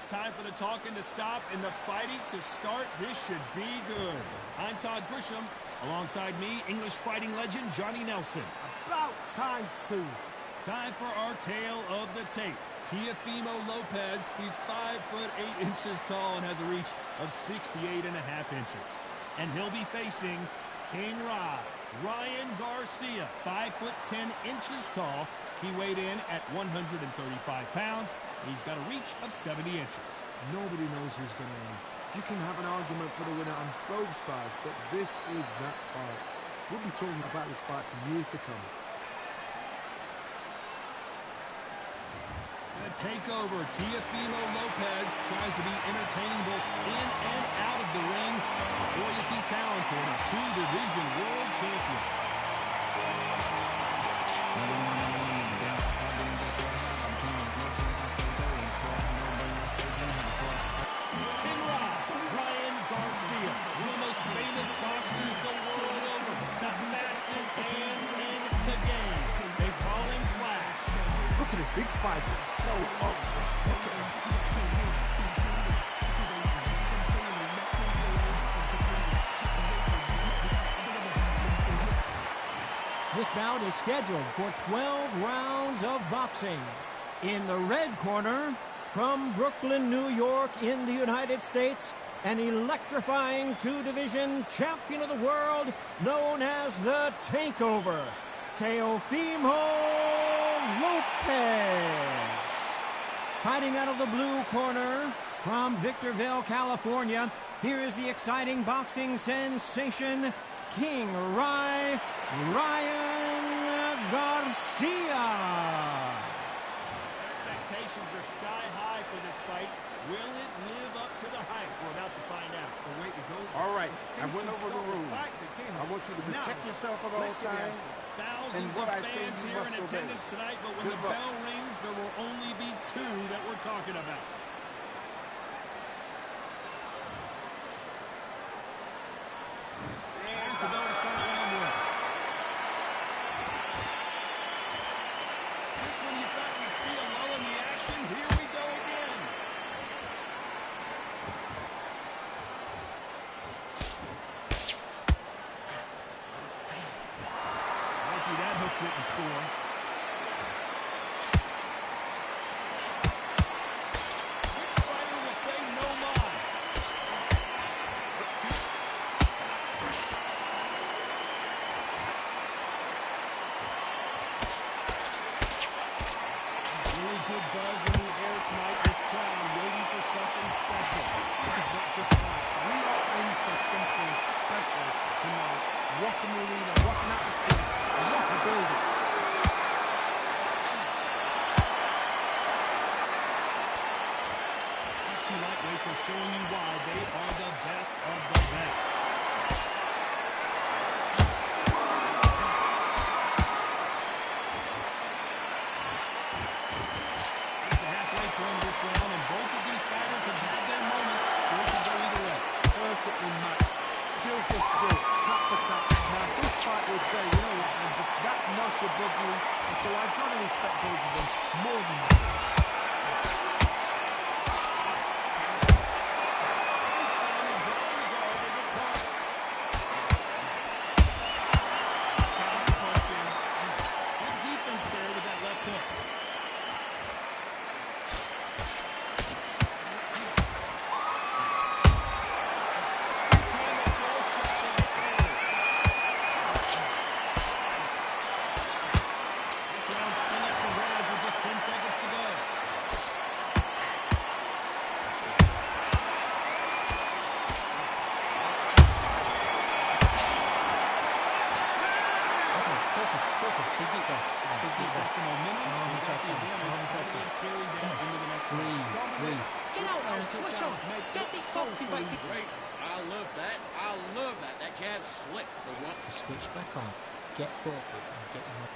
It's time for the talking to stop and the fighting to start. This should be good. I'm Todd Grisham. Alongside me, English fighting legend Johnny Nelson. About time, too. Time for our tale of the tape. Teofimo Lopez, he's 5'8" tall and has a reach of 68.5 inches. And he'll be facing King Ryan Garcia, 5'10" tall. He weighed in at 135 pounds. He's got a reach of 70 inches. Nobody knows who's going to win. You can have an argument for the winner on both sides, but this is that fight. We'll be talking about this fight for years to come. The takeover. Teofimo Lopez tries to be entertaining both in and out of the ring. Boy, is he talented. A two-division world champion. Ryan Garcia, one of the most famous boxers the world over. The fastest hands in the game. They call him Flash. Look at this. These fights are so up. Look at them. This bout is scheduled for 12 rounds of boxing. In the red corner, from Brooklyn, New York, in the United States, an electrifying two-division champion of the world known as the Takeover, Teofimo Lopez. Fighting out of the blue corner, from Victorville, California, here is the exciting boxing sensation, King Ryan Garcia. Expectations are sky high for this fight. Will it live up to the hype? We're about to find out. The wait is over. All right, I went over the rules. I want you to protect yourself at all times. Thousands of fans here in attendance tonight, but when the bell rings, there will only be two that we're talking about. There's the bell to start round one. This one you thought you'd see a lull in the action. Here we go again. Lucky that hook didn't score. Which fighter will say no more? Really good buzz in the air tonight. This crowd waiting for something special. This is not just fight. We are in for something special tonight. What an arena, what an atmosphere, what a building. These two lightweights are showing you why they are the best of the best. It's the halfway point of this round, and both of these fighters have had their moments. They can go either way. Perfectly matched. Skill for skill, tap for tap. Now this fight will say, you know what, I'm just that much above you, and so I've got to respect both of them more than that. Good defense there with that left hook. This round's still up for grabs with just 10 seconds to go. Get out there and switch on. Get this boxing back to... Great. I love that. I love that. That jab's slick. Does what? To switch back on, get focused, and get him up.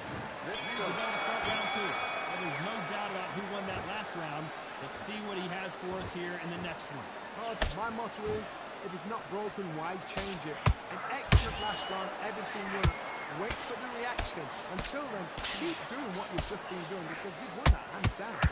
Let's go. We're going to start round two. Well, there's no doubt about who won that last round. Let's see what he has for us here in the next one. My motto is, if it's not broken, why change it? An excellent last round, everything worked. Wait for the reaction. Until then, keep doing what you've just been doing because you've won that hands down.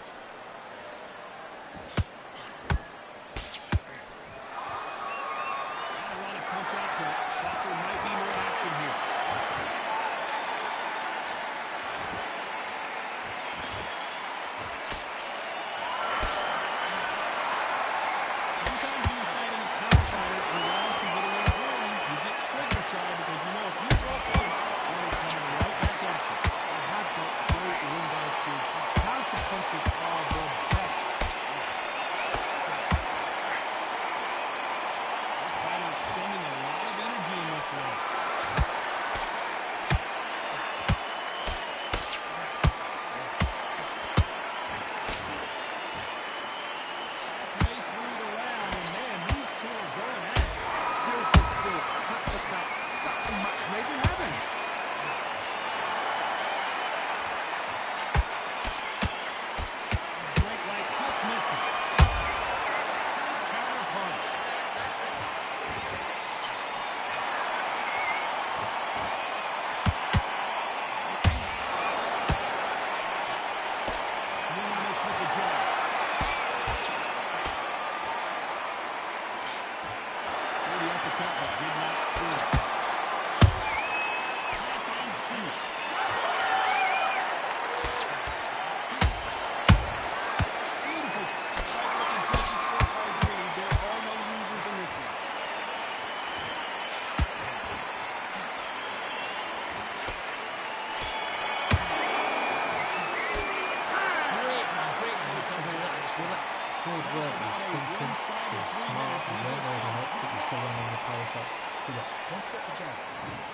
hard work, he's thinking, he's smart, he won't hold on up, but he's still running the power shots. But look, don't forget the jab.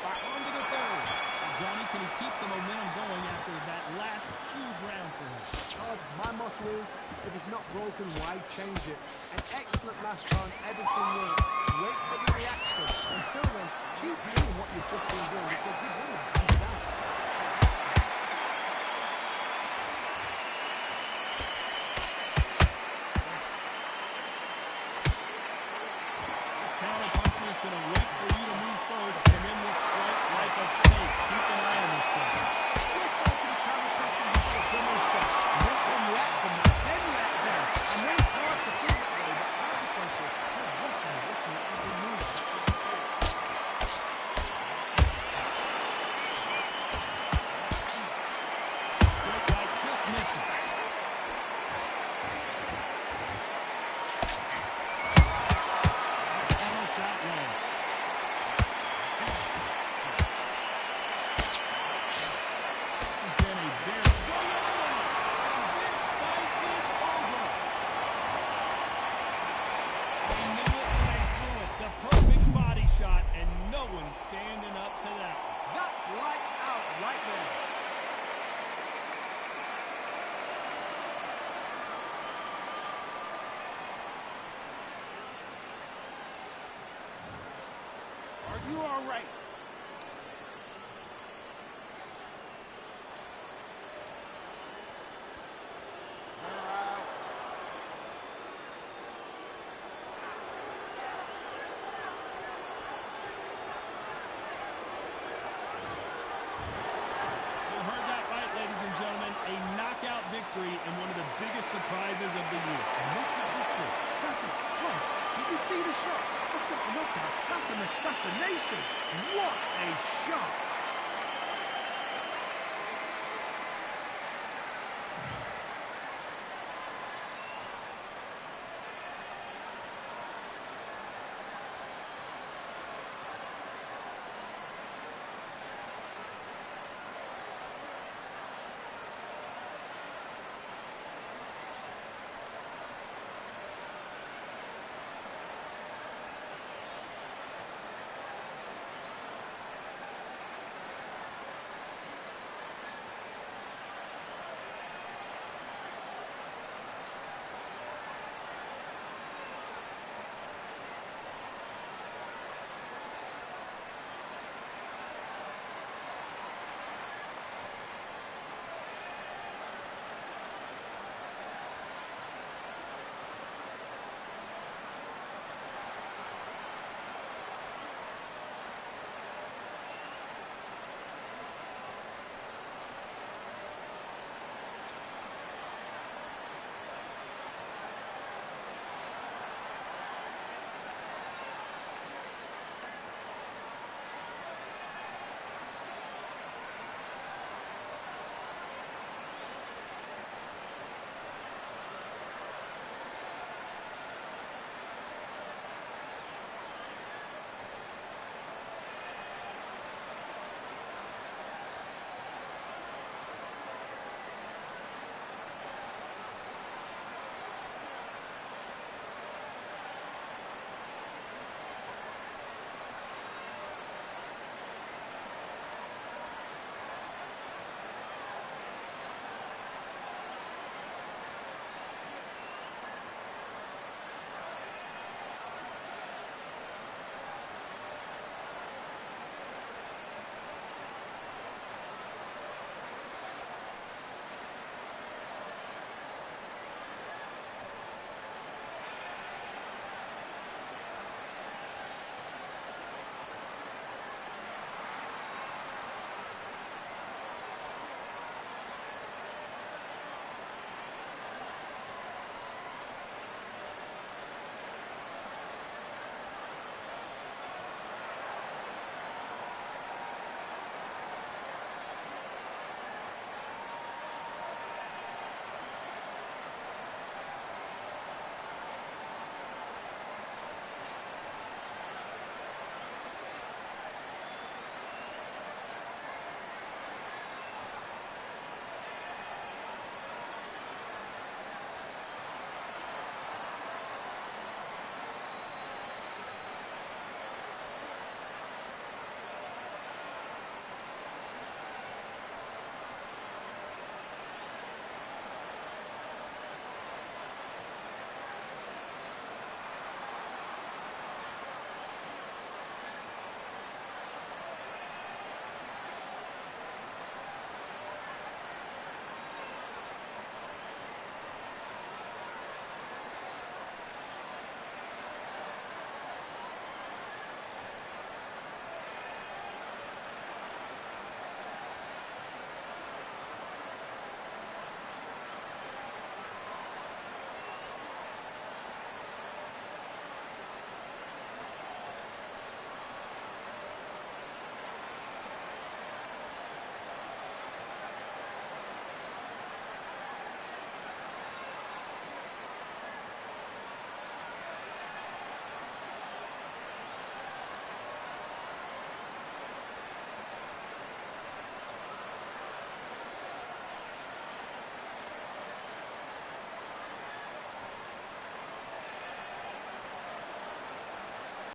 Back onto the third. Johnny, can he keep the momentum going after that last huge round for him? Todd, my motto is, if it's not broken, why change it? An excellent last round, everything worked. Wait for the reaction. Until then, keep doing what you've just been doing because you've won it hands down. This counter puncher is going to wait for you to move first and then will strike like a snake. Keep an eye on this thing. Switch back to the counter puncher and get a demo shot. Make them react from that, then react there. I know it's hard to feel that way, but counter puncher, you're watching every move. Straight right, just missing. Counter shot lands. This has been a very... This fight is over. They knew it when they threw it. The perfect body shot, and no one's standing up to that. That's lights out right there. Are you all right?